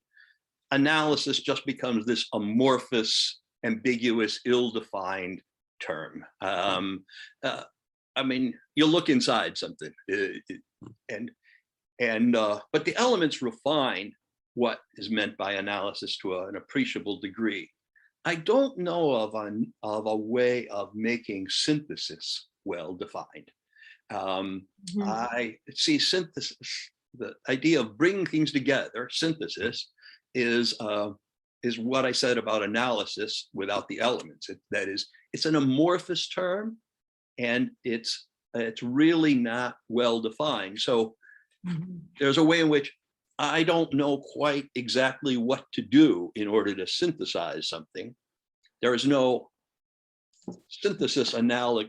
analysis just becomes this amorphous, ambiguous, ill-defined term. I mean, you look inside something, but the elements refine what is meant by analysis to an appreciable degree. I don't know of a way of making synthesis well defined. I see synthesis, the idea of bringing things together, synthesis, is what I said about analysis without the elements. That is, it's an amorphous term, and it's really not well defined. So there's a way in which I don't know quite exactly what to do in order to synthesize something. There is no synthesis analog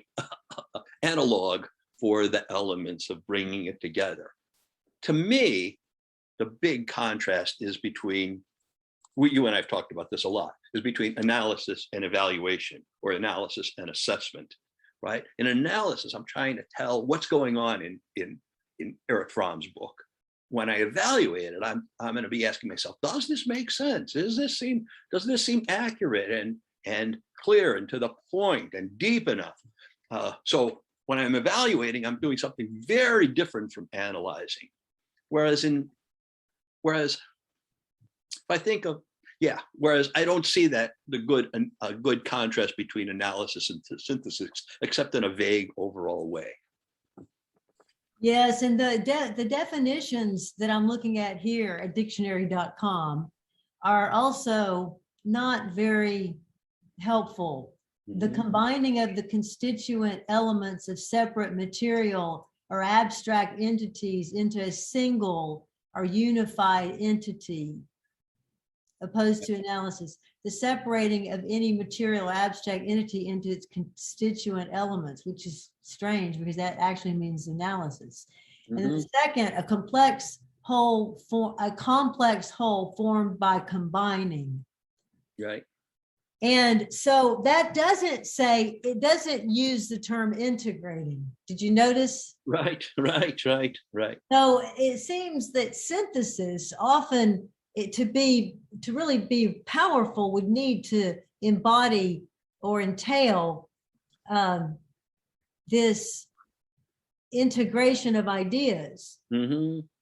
for the elements of bringing it together. To me, the big contrast is between, you and I have talked about this a lot, is between analysis and evaluation, or analysis and assessment, right? In analysis, I'm trying to tell what's going on in Erich Fromm's book. When I evaluate it, I'm going to be asking myself, does this make sense? Does this seem accurate and clear and to the point and deep enough? So when I'm evaluating, I'm doing something very different from analyzing. Whereas if I think of, whereas I don't see that a good contrast between analysis and synthesis, except in a vague overall way. Yes, and the definitions that I'm looking at here at dictionary.com are also not very helpful. The combining of the constituent elements of separate material or abstract entities into a single or unified entity, opposed to analysis. The separating of any material or abstract entity into its constituent elements, which is strange because that actually means analysis. And then the second, a complex whole formed by combining. Right. And so that doesn't use the term integrating. Did you notice? Right. So it seems that synthesis often, to really be powerful, would need to embody or entail this integration of ideas.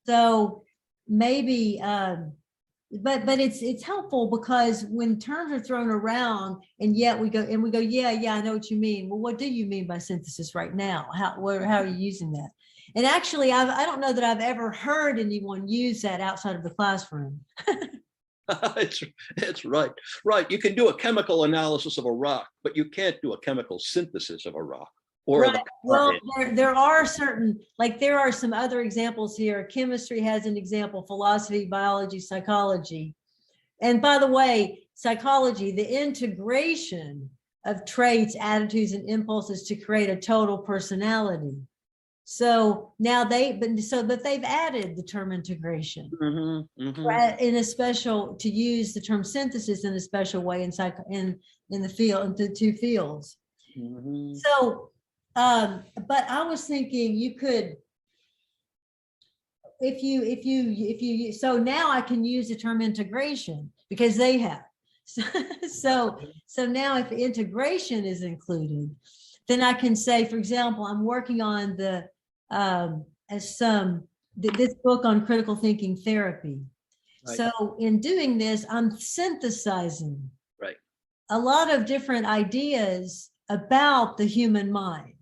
So maybe, but it's helpful because when terms are thrown around and yet we go, yeah, I know what you mean. Well, what do you mean by synthesis right now? How are you using that? And actually, I don't know that I've ever heard anyone use that outside of the classroom. It's right. You can do a chemical analysis of a rock, but you can't do a chemical synthesis of a rock. Right. Well, there are there are some other examples here. Chemistry has an example, philosophy, biology, psychology. And by the way, psychology, the integration of traits, attitudes, and impulses to create a total personality. So now they've added the term integration in a special, to use the term synthesis in a special way in the field, in the two fields. So, but I was thinking you could, so now I can use the term integration because they have. So now if integration is included, then I can say, for example, I'm working on this book on critical thinking therapy. Right. So in doing this, I'm synthesizing a lot of different ideas about the human mind.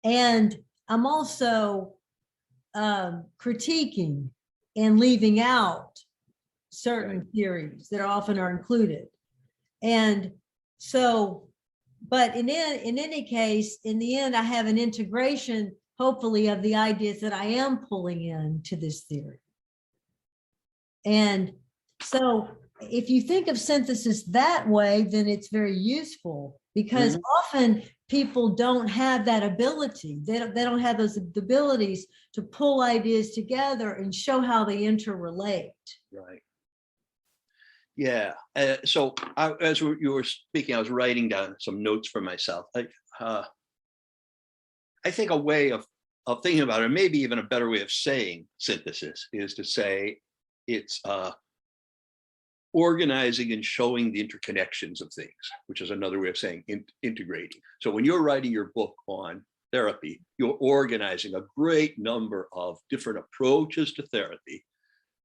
And I'm also critiquing and leaving out certain theories that often are included. And so, but in any case, in the end, I have an integration, hopefully, of the ideas that I am pulling into this theory. And so if you think of synthesis that way, then it's very useful because often people don't have that ability. They don't have those abilities to pull ideas together and show how they interrelate. Right. Yeah. So as you were speaking, I was writing down some notes for myself. I think a way of thinking about it, maybe even a better way of saying synthesis, is to say it's organizing and showing the interconnections of things, which is another way of saying integrating. So when you're writing your book on therapy, you're organizing a great number of different approaches to therapy,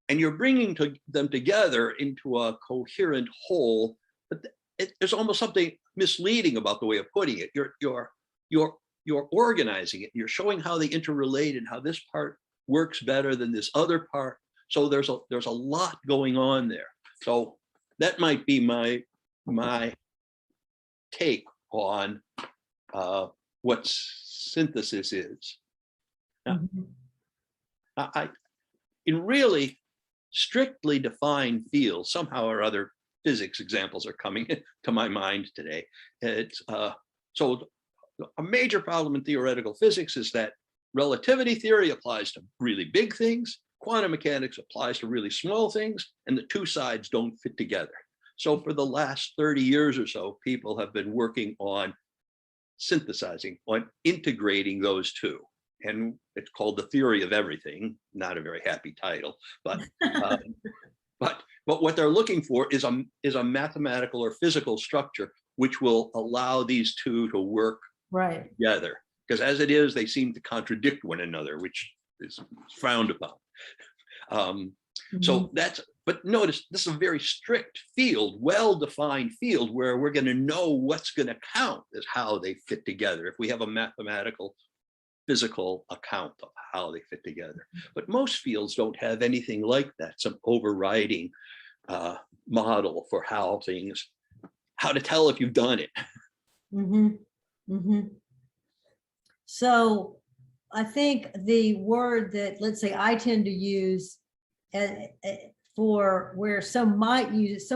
and you're bringing them together into a coherent whole. But there's almost something misleading about the way of putting it. You're organizing it. You're showing how they interrelate and how this part works better than this other part. So there's a lot going on there. So that might be my take on what synthesis is. Now, in really strictly defined fields, somehow or other, physics examples are coming to my mind today. So a major problem in theoretical physics is that relativity theory applies to really big things, quantum mechanics applies to really small things, and the two sides don't fit together. So for the last 30 years or so, people have been working on synthesizing, on integrating those two. And it's called the theory of everything, not a very happy title, but what they're looking for is a mathematical or physical structure which will allow these two to work together. Because as it is, they seem to contradict one another, which is frowned upon. So but notice this is a very strict field, well-defined field, where we're going to know what's going to count as how they fit together if we have a mathematical, physical account of how they fit together. But most fields don't have anything like that, some overriding model for how to tell if you've done it. So I think the word that, let's say, I tend to use for where someone might use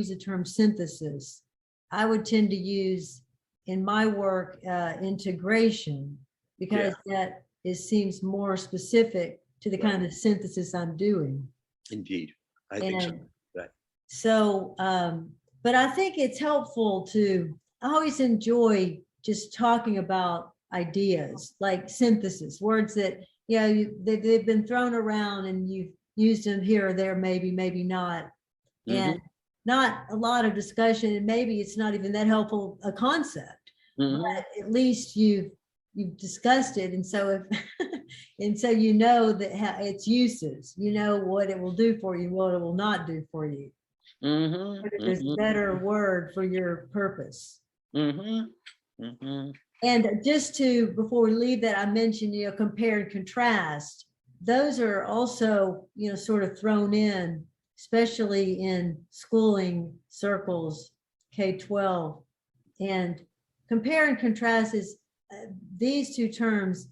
the term synthesis, I would tend to use in my work integration, because that seems more specific to the kind of synthesis I'm doing. Indeed, I think so. Right. So, but I think it's helpful I always enjoy just talking about ideas like synthesis, words that, they've been thrown around and you've used them here or there, maybe not. And not a lot of discussion, and maybe it's not even that helpful a concept, but at least you've discussed it. And so so you know that its uses, you know what it will do for you, what it will not do for you. There's a better word for your purpose. And just before we leave that, I mentioned, compare and contrast. Those are also, sort of thrown in, especially in schooling circles, K-12. And compare and contrast is these two terms,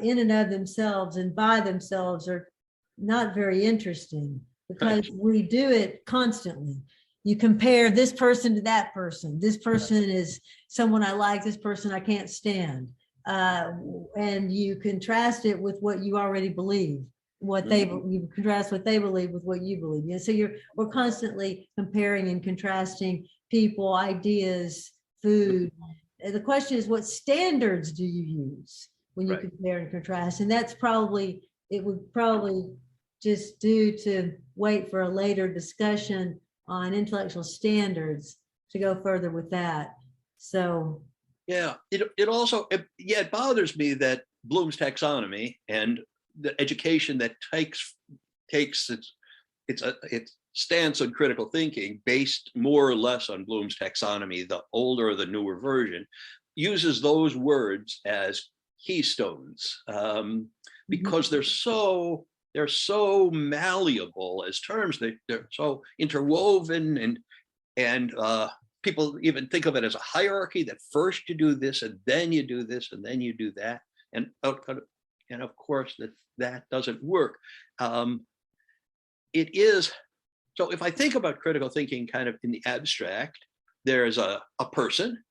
in and of themselves and by themselves, are not very interesting, because we do it constantly. You compare this person to that person. This person is someone I like, this person I can't stand. And you contrast it with what you already believe, you contrast what they believe with what you believe. And so we're constantly comparing and contrasting people, ideas, food. The question is, what standards do you use when you compare and contrast? And it would probably just do to wait for a later discussion on intellectual standards to go further with that. So it also bothers me that Bloom's taxonomy and the education that takes its stance on critical thinking, based more or less on Bloom's taxonomy, the older or the newer version, uses those words as keystones, because they're so malleable as terms. They're so interwoven, and people even think of it as a hierarchy, that first you do this and then you do this and then you do that, and of course that doesn't work. It is so. If I think about critical thinking kind of in the abstract, there's a person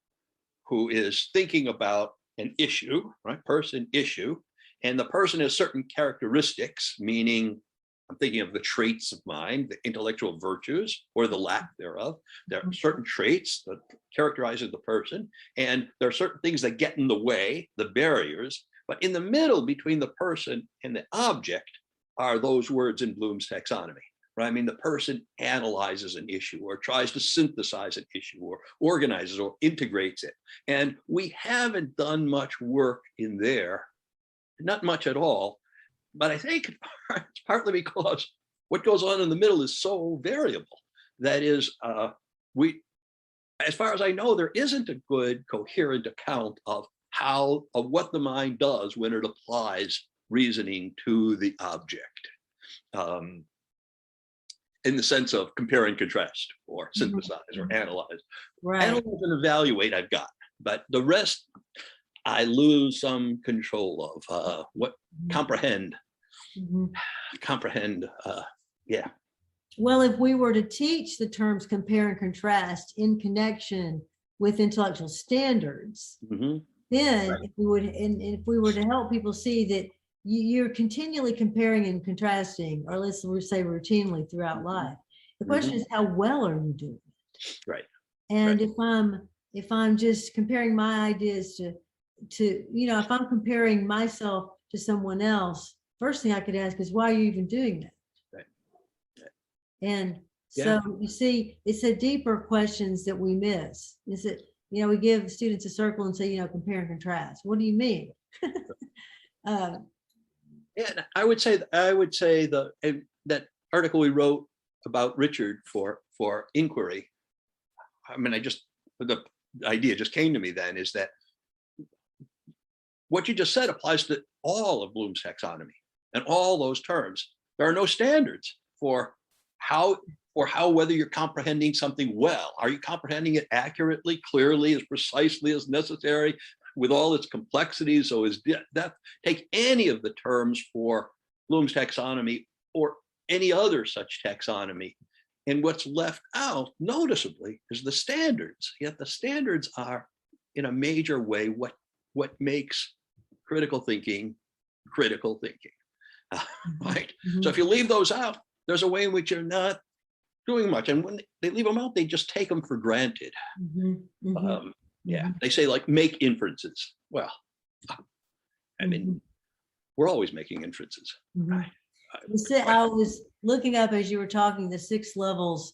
who is thinking about an issue, right? Person, issue. And the person has certain characteristics, meaning I'm thinking of the traits of mind, the intellectual virtues or the lack thereof. There are certain traits that characterize the person, and there are certain things that get in the way, the barriers. But in the middle between the person and the object are those words in Bloom's taxonomy, right? I mean, the person analyzes an issue or tries to synthesize an issue or organizes or integrates it. And we haven't done much work in there, not much at all. But I think it's partly because what goes on in the middle is so variable. That is, as far as I know, there isn't a good coherent account of what the mind does when it applies reasoning to the object, in the sense of compare and contrast or synthesize or analyze. Right. Analyze and evaluate I've got, but the rest I lose some control of. What comprehend, yeah. Well, if we were to teach the terms compare and contrast in connection with intellectual standards, then if we were to help people see that you're continually comparing and contrasting, or let's say routinely throughout life, the question is, how well are you doing it? Right. And if I'm just comparing my ideas to if I'm comparing myself to someone else, first thing I could ask is, why are you even doing that? And so you see, it's the deeper questions that we miss. Is it, we give students a circle and say, compare and contrast. What do you mean? Yeah, I would say that article we wrote about Richard for inquiry. I mean, the idea just came to me then, is that what you just said applies to all of Bloom's taxonomy and all those terms. There are no standards for whether you're comprehending something well. Are you comprehending it accurately, clearly, as precisely as necessary, with all its complexities? So take any of the terms for Bloom's taxonomy or any other such taxonomy, and what's left out noticeably is the standards. Yet the standards are, in a major way, what makes critical thinking, right? So if you leave those out, there's a way in which you're not doing much. And when they leave them out, they just take them for granted. They say, like, make inferences. Well, I mean, we're always making inferences. Right? I was looking up as you were talking, the 6 levels: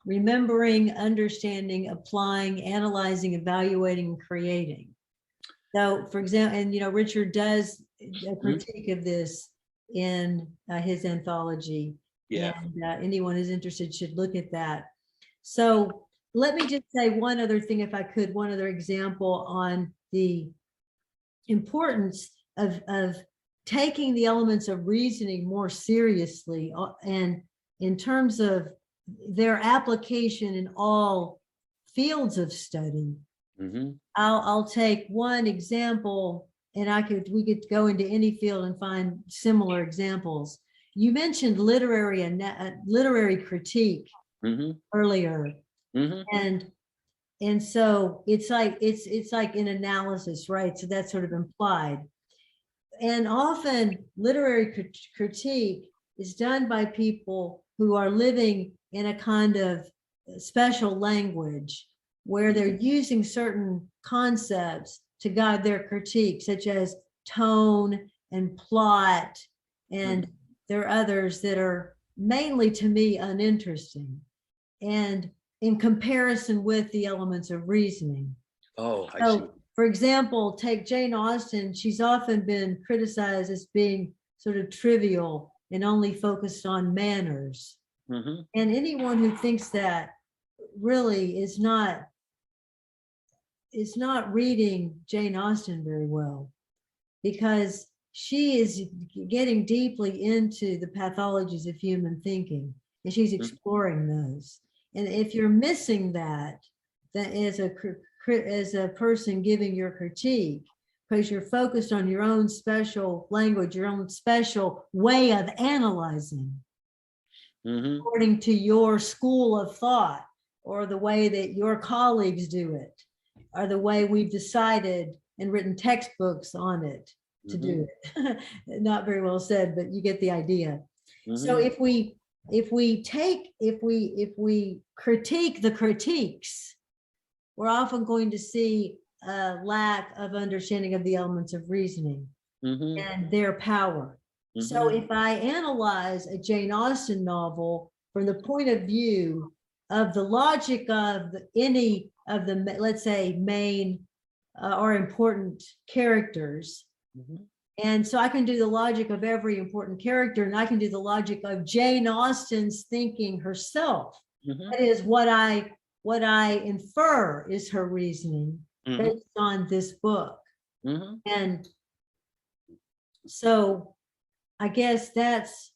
remembering, understanding, applying, analyzing, evaluating, and creating. So, for example, and Richard does a critique of this in his anthology. Yeah. And anyone who's interested should look at that. So let me just say one other thing, if I could, one other example on the importance of taking the elements of reasoning more seriously, and in terms of their application in all fields of study. I'll take one example, and we could go into any field and find similar examples. You mentioned literary critique earlier, and so it's like an analysis, right? So that's sort of implied. And often literary critique is done by people who are living in a kind of special language where they're using certain concepts to guide their critique, such as tone and plot, and there are others that are mainly, to me, uninteresting, and in comparison with the elements of reasoning. Oh, I see. For example, take Jane Austen. She's often been criticized as being sort of trivial and only focused on manners. And anyone who thinks that really is not reading Jane Austen very well, because she is getting deeply into the pathologies of human thinking, and she's exploring those. And if you're missing that as a person giving your critique, because you're focused on your own special language, your own special way of analyzing, according to your school of thought, or the way that your colleagues do it, or the way we've decided and written textbooks on it to do it. Not very well said, but you get the idea. So if we critique the critiques, we're often going to see a lack of understanding of the elements of reasoning and their power. So if I analyze a Jane Austen novel from the point of view of the logic of any of the, let's say, main or important characters. Mhm. And so I can do the logic of every important character, and I can do the logic of Jane Austen's thinking herself. Mhm. That is what I infer is her reasoning Mhm. based on this book. Mhm. And so I guess that's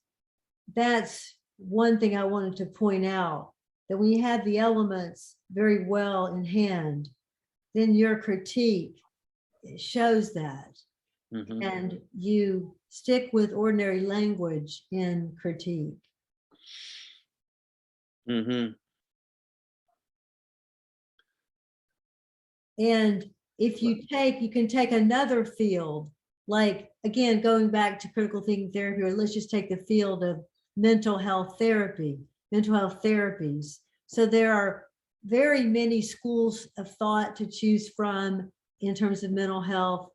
one thing I wanted to point out, that when you have the elements very well in hand, then your critique shows that. Mhm. And you stick with ordinary language in critique. Mhm. And if you can take another field, like, again, going back to critical thinking therapy, or let's just take the field of mental health therapy, mental health therapies. So there are very many schools of thought to choose from in terms of mental health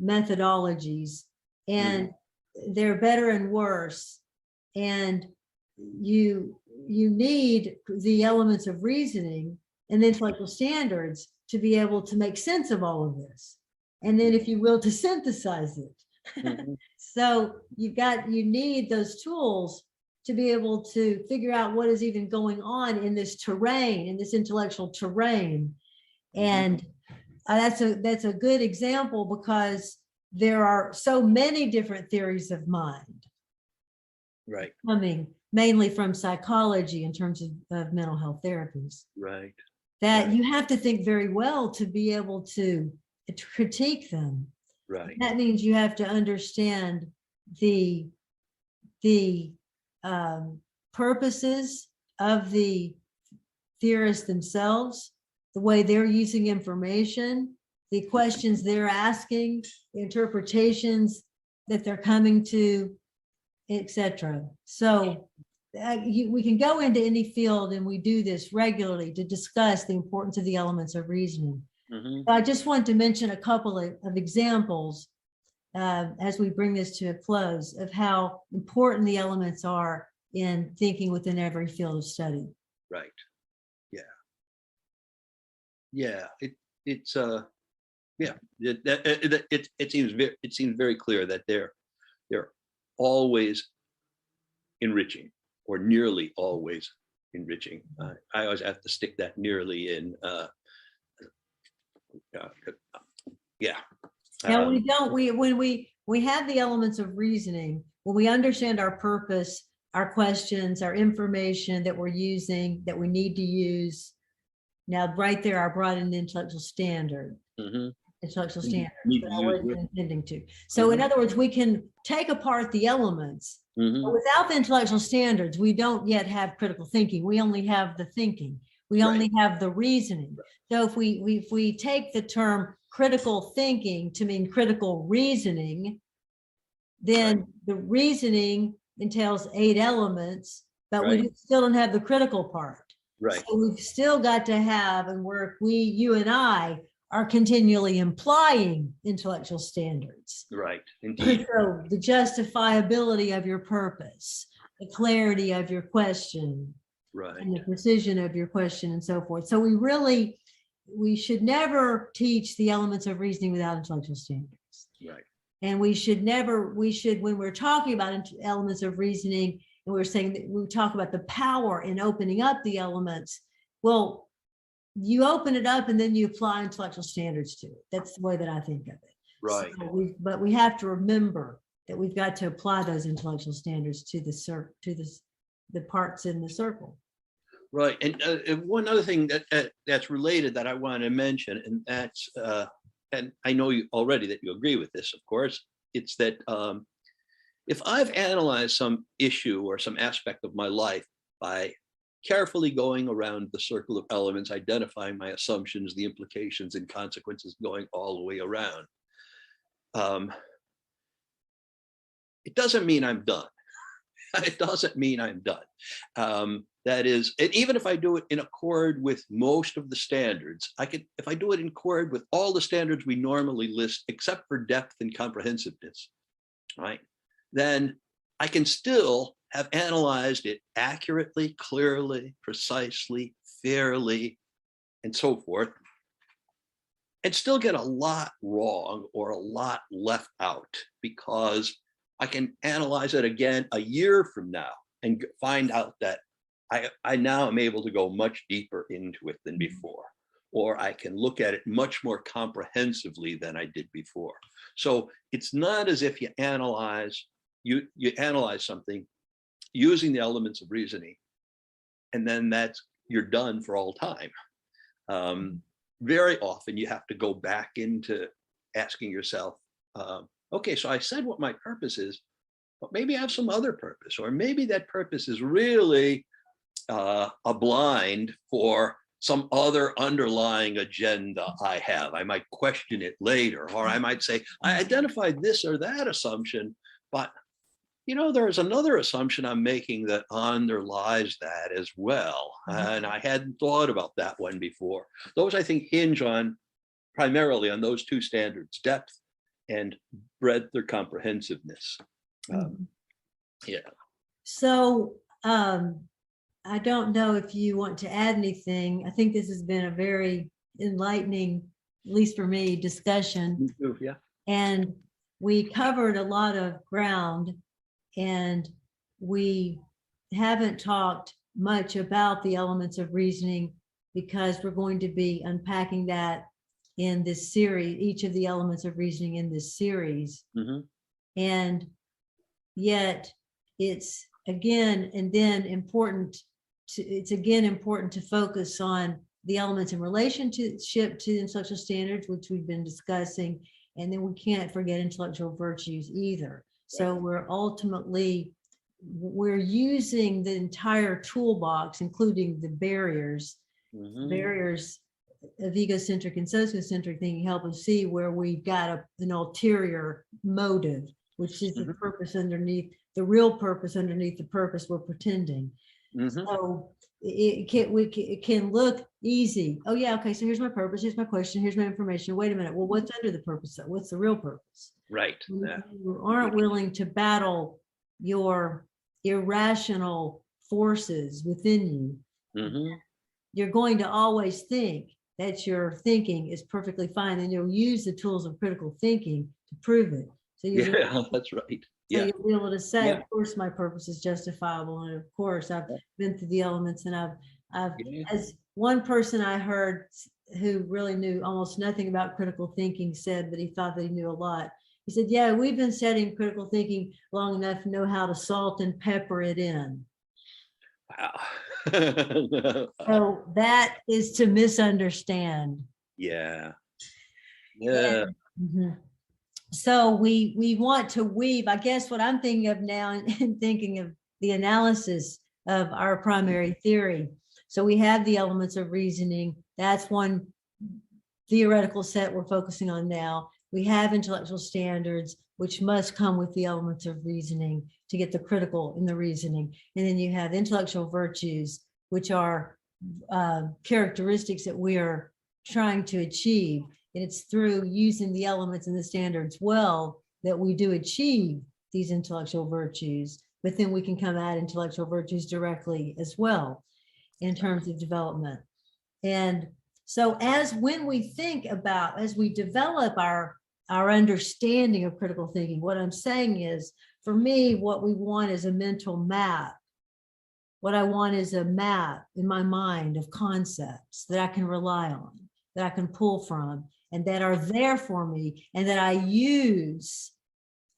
methodologies, and they're better and worse. And you need the elements of reasoning and intellectual standards to be able to make sense of all of this, and then, if you will, to synthesize it. Mhm. So you need those tools to be able to figure out what is even going on in this terrain, in this intellectual terrain. And that's a good example, because there are so many different theories of mind Right. coming mainly from psychology in terms of mental health therapies, Right. that Right. you have to think very well to be able to critique them. Right. That means you have to understand the purposes of the theorists themselves, the way they're using information, the questions they're asking, the interpretations that they're coming to, etc. So we can go into any field, and we do this regularly to discuss the importance of the elements of reasoning. Mhm. I just want to mention a couple of examples as we bring this to a close, of how important the elements are in thinking within every field of study. Right. Yeah. Yeah. It's yeah. It seems very clear that they're always enriching, or nearly always enriching. I always have to stick that nearly in. Yeah. Now, when we have the elements of reasoning, when we understand our purpose, our questions, our information that we're using, that we need to use. Now, right there, I brought in the intellectual standard. Mm-hmm. Intellectual Mhm. standards, Need but to I use wasn't it. intending to. So in Mhm. other words, we can take apart the elements, but Mhm. without the intellectual standards, we don't yet have critical thinking. We only have the thinking. We Right. only have the reasoning. So if we take the term critical thinking to mean critical reasoning, then the reasoning entails 8 elements, but Right. we still don't have the critical part. Right. So we've still got to have, and you and I are continually implying intellectual standards. Right. Indeed. So the justifiability of your purpose, the clarity of your question, Right. and the precision of your question, and so forth. So we should never teach the elements of reasoning without intellectual standards. Right. And we should, when we're talking about elements of reasoning, and we're saying that we talk about the power in opening up the elements, well, you open it up and then you apply intellectual standards to it. That's the way that I think of it. Right. So but we have to remember that we've got to apply those intellectual standards to the parts in the circle. Right. And one other thing that's related that I want to mention, and that's and I know you already that you agree with this, of course, it's that if I've analyzed some issue or some aspect of my life by carefully going around the circle of elements, identifying my assumptions, the implications and consequences, going all the way around, it doesn't mean I'm done. It doesn't mean I'm done. That is, and even if I do it in accord with most of the standards, if I do it in accord with all the standards we normally list, except for depth and comprehensiveness, right? Then I can still have analyzed it accurately, clearly, precisely, fairly, and so forth, and still get a lot wrong or a lot left out, because I can analyze it again a year from now and find out that I now am able to go much deeper into it than before, or I can look at it much more comprehensively than I did before. So it's not as if you analyze something using the elements of reasoning, and then you're done for all time. Very often you have to go back into asking yourself, okay, so I said what my purpose is, but maybe I have some other purpose, or maybe that purpose is really a blind for some other underlying agenda I have. I might question it later, or I might say, I identified this or that assumption, but there's another assumption I'm making that underlies that as well. And I hadn't thought about that one before. Those, I think, hinge primarily on those two standards, depth and breadth or comprehensiveness. Yeah. So I don't know if you want to add anything. I think this has been a very enlightening, at least for me, discussion. Yeah. And we covered a lot of ground, and we haven't talked much about the elements of reasoning, because we're going to be unpacking that in this series, each of the elements of reasoning in this series. And yet it's again important to focus on the elements in relationship to intellectual standards, which we've been discussing, and then we can't forget intellectual virtues either. So we're using the entire toolbox, including the barriers of egocentric and sociocentric thinking, help us see where we've got an ulterior motive, which is the purpose underneath, the real purpose underneath the purpose we're pretending. So it can look easy. Oh yeah, okay, so here's my purpose, here's my question, here's my information. Wait a minute, well, what's under the purpose? What's the real purpose? Right. You aren't willing to battle your irrational forces within you. You're going to always think that your thinking is perfectly fine, and you'll use the tools of critical thinking to prove it. So that's right. So you'll be able to say, of course, my purpose is justifiable, and of course, I've been through the elements, and I've as one person I heard who really knew almost nothing about critical thinking said, but he thought that he knew a lot. He said, yeah, we've been studying critical thinking long enough to know how to salt and pepper it in. Wow. So that is to misunderstand. Yeah. So we want to weave, I guess what I'm thinking of now, and thinking of the analysis of our primary theory. So we have the elements of reasoning. That's one theoretical set we're focusing on now. We have intellectual standards, which must come with the elements of reasoning to get the critical in the reasoning. And then you have intellectual virtues, which are characteristics that we are trying to achieve. And it's through using the elements and the standards well that we do achieve these intellectual virtues, but then we can come at intellectual virtues directly as well in terms of development. And so as we develop our understanding of critical thinking, what I'm saying is, for me, what we want is a mental map. What I want is a map in my mind of concepts that I can rely on, that I can pull from, and that are there for me, and that I use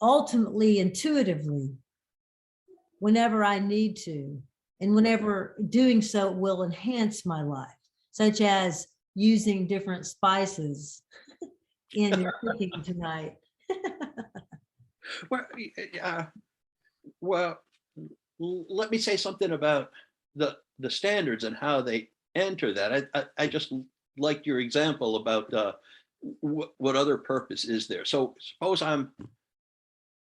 ultimately intuitively whenever I need to, and whenever doing so will enhance my life, such as using different spices in your cooking tonight. Well, let me say something about the standards and how they enter that. I just liked your example about what other purpose is there. So suppose I'm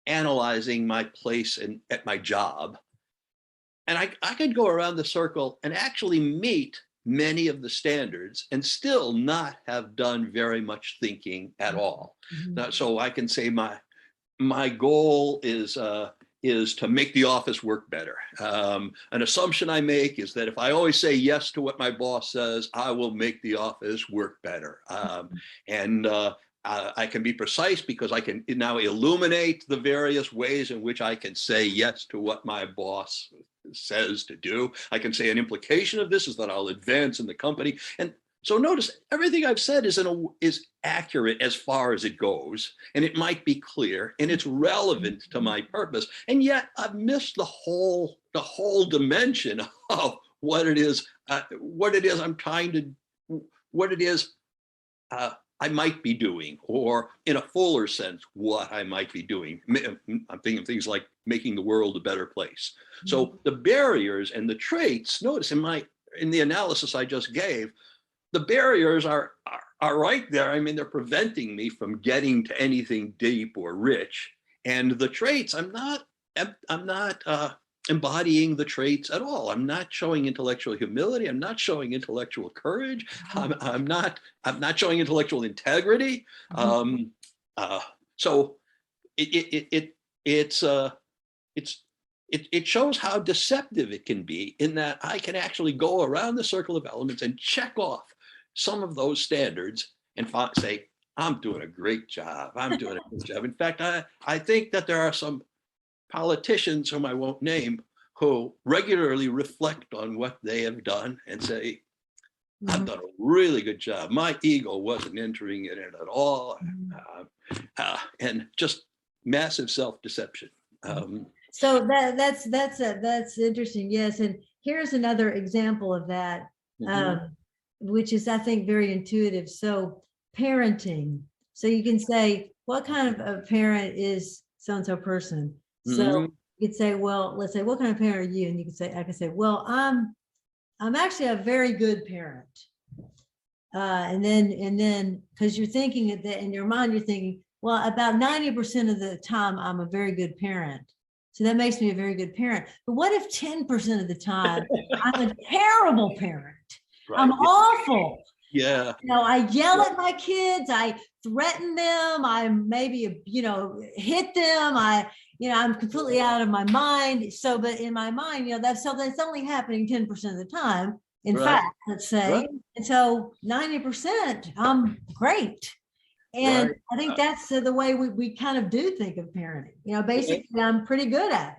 analyzing my place at my job, and I could go around the circle and actually meet many of the standards and still not have done very much thinking at all. So I can say my goal is is to make the office work better. An assumption I make is that if I always say yes to what my boss says, I will make the office work better. I can be precise because I can now illuminate the various ways in which I can say yes to what my boss says to do. I can say an implication of this is that I'll advance in the company. And so notice everything I've said is accurate as far as it goes, and it might be clear, and it's relevant to my purpose. And yet I've missed the whole dimension of what it is I'm trying to, what it is I might be doing, or in a fuller sense, what I might be doing. I'm thinking of things like making the world a better place. So the barriers and the traits, notice in the analysis I just gave, the barriers are right there. I mean, they're preventing me from getting to anything deep or rich. And the traits, I'm not embodying the traits at all. I'm not showing intellectual humility. I'm not showing intellectual courage. I'm not showing intellectual integrity. So it shows how deceptive it can be, in that I can actually go around the circle of elements and check off some of those standards and say, I'm doing a great job. I'm doing a good job. In fact, I think that there are some politicians, whom I won't name, who regularly reflect on what they have done and say, I've done a really good job. My ego wasn't entering in it at all. And just massive self-deception. So that's interesting. Yes. And here's another example of that, which is, I think, very intuitive. So parenting. So you can say, what kind of a parent is so-and-so person? So you could say, well, let's say, what kind of parent are you? And you can say, I can say, well, I'm actually a very good parent. And then, because you're thinking that in your mind, you're thinking, well, about 90% of the time, I'm a very good parent. So that makes me a very good parent. But what if 10% of the time I'm a terrible parent? Right. I'm awful. Yeah. You know, I yell at my kids. I threaten them. I maybe, hit them. I'm completely out of my mind. So, but in my mind, that's only happening 10% of the time. In fact, let's say, and so 90%, I'm great. And I think that's the way we kind of do think of parenting. Basically, I'm pretty good at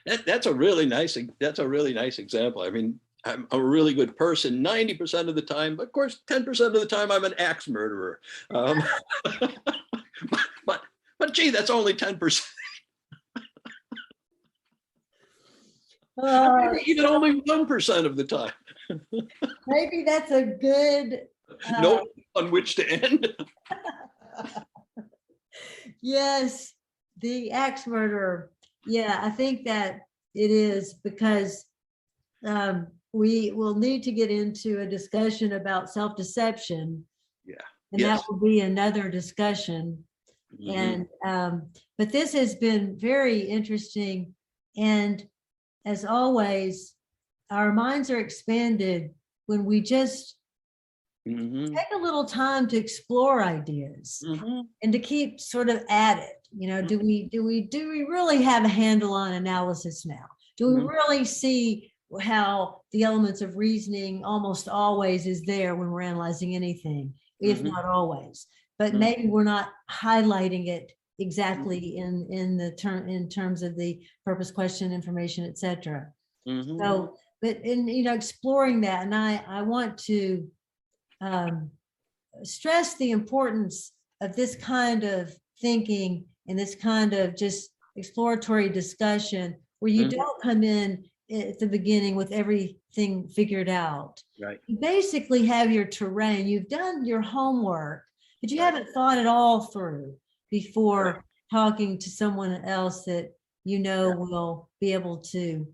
it. That's a really nice example. I mean, I'm a really good person 90% of the time, but of course, 10% of the time I'm an axe murderer. But gee, that's only 10%. Maybe even only 1% of the time. Maybe that's a good note on which to end. Yes, the axe murderer. Yeah, I think that it is, because we will need to get into a discussion about self-deception. Yeah. And that will be another discussion. And but this has been very interesting. And as always, our minds are expanded when we just take a little time to explore ideas and to keep sort of at it. Do we really have a handle on analysis now? Do we really see how the elements of reasoning almost always is there when we're analyzing anything, if not always? But maybe we're not highlighting it exactly in terms of the purpose, question, information, etc. So, but in exploring that, and I want to stress the importance of this kind of thinking and this kind of just exploratory discussion, where you don't come in at the beginning with everything figured out. Right. You basically have your terrain. You've done your homework, but you haven't thought it all through before talking to someone else that will be able to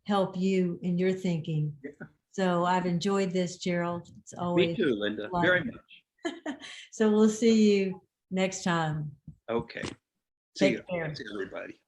help you in your thinking. Yeah. So I've enjoyed this, Gerald. It's always me too, Linda. Very much. So we'll see you next time. Okay. Take care. See you, everybody.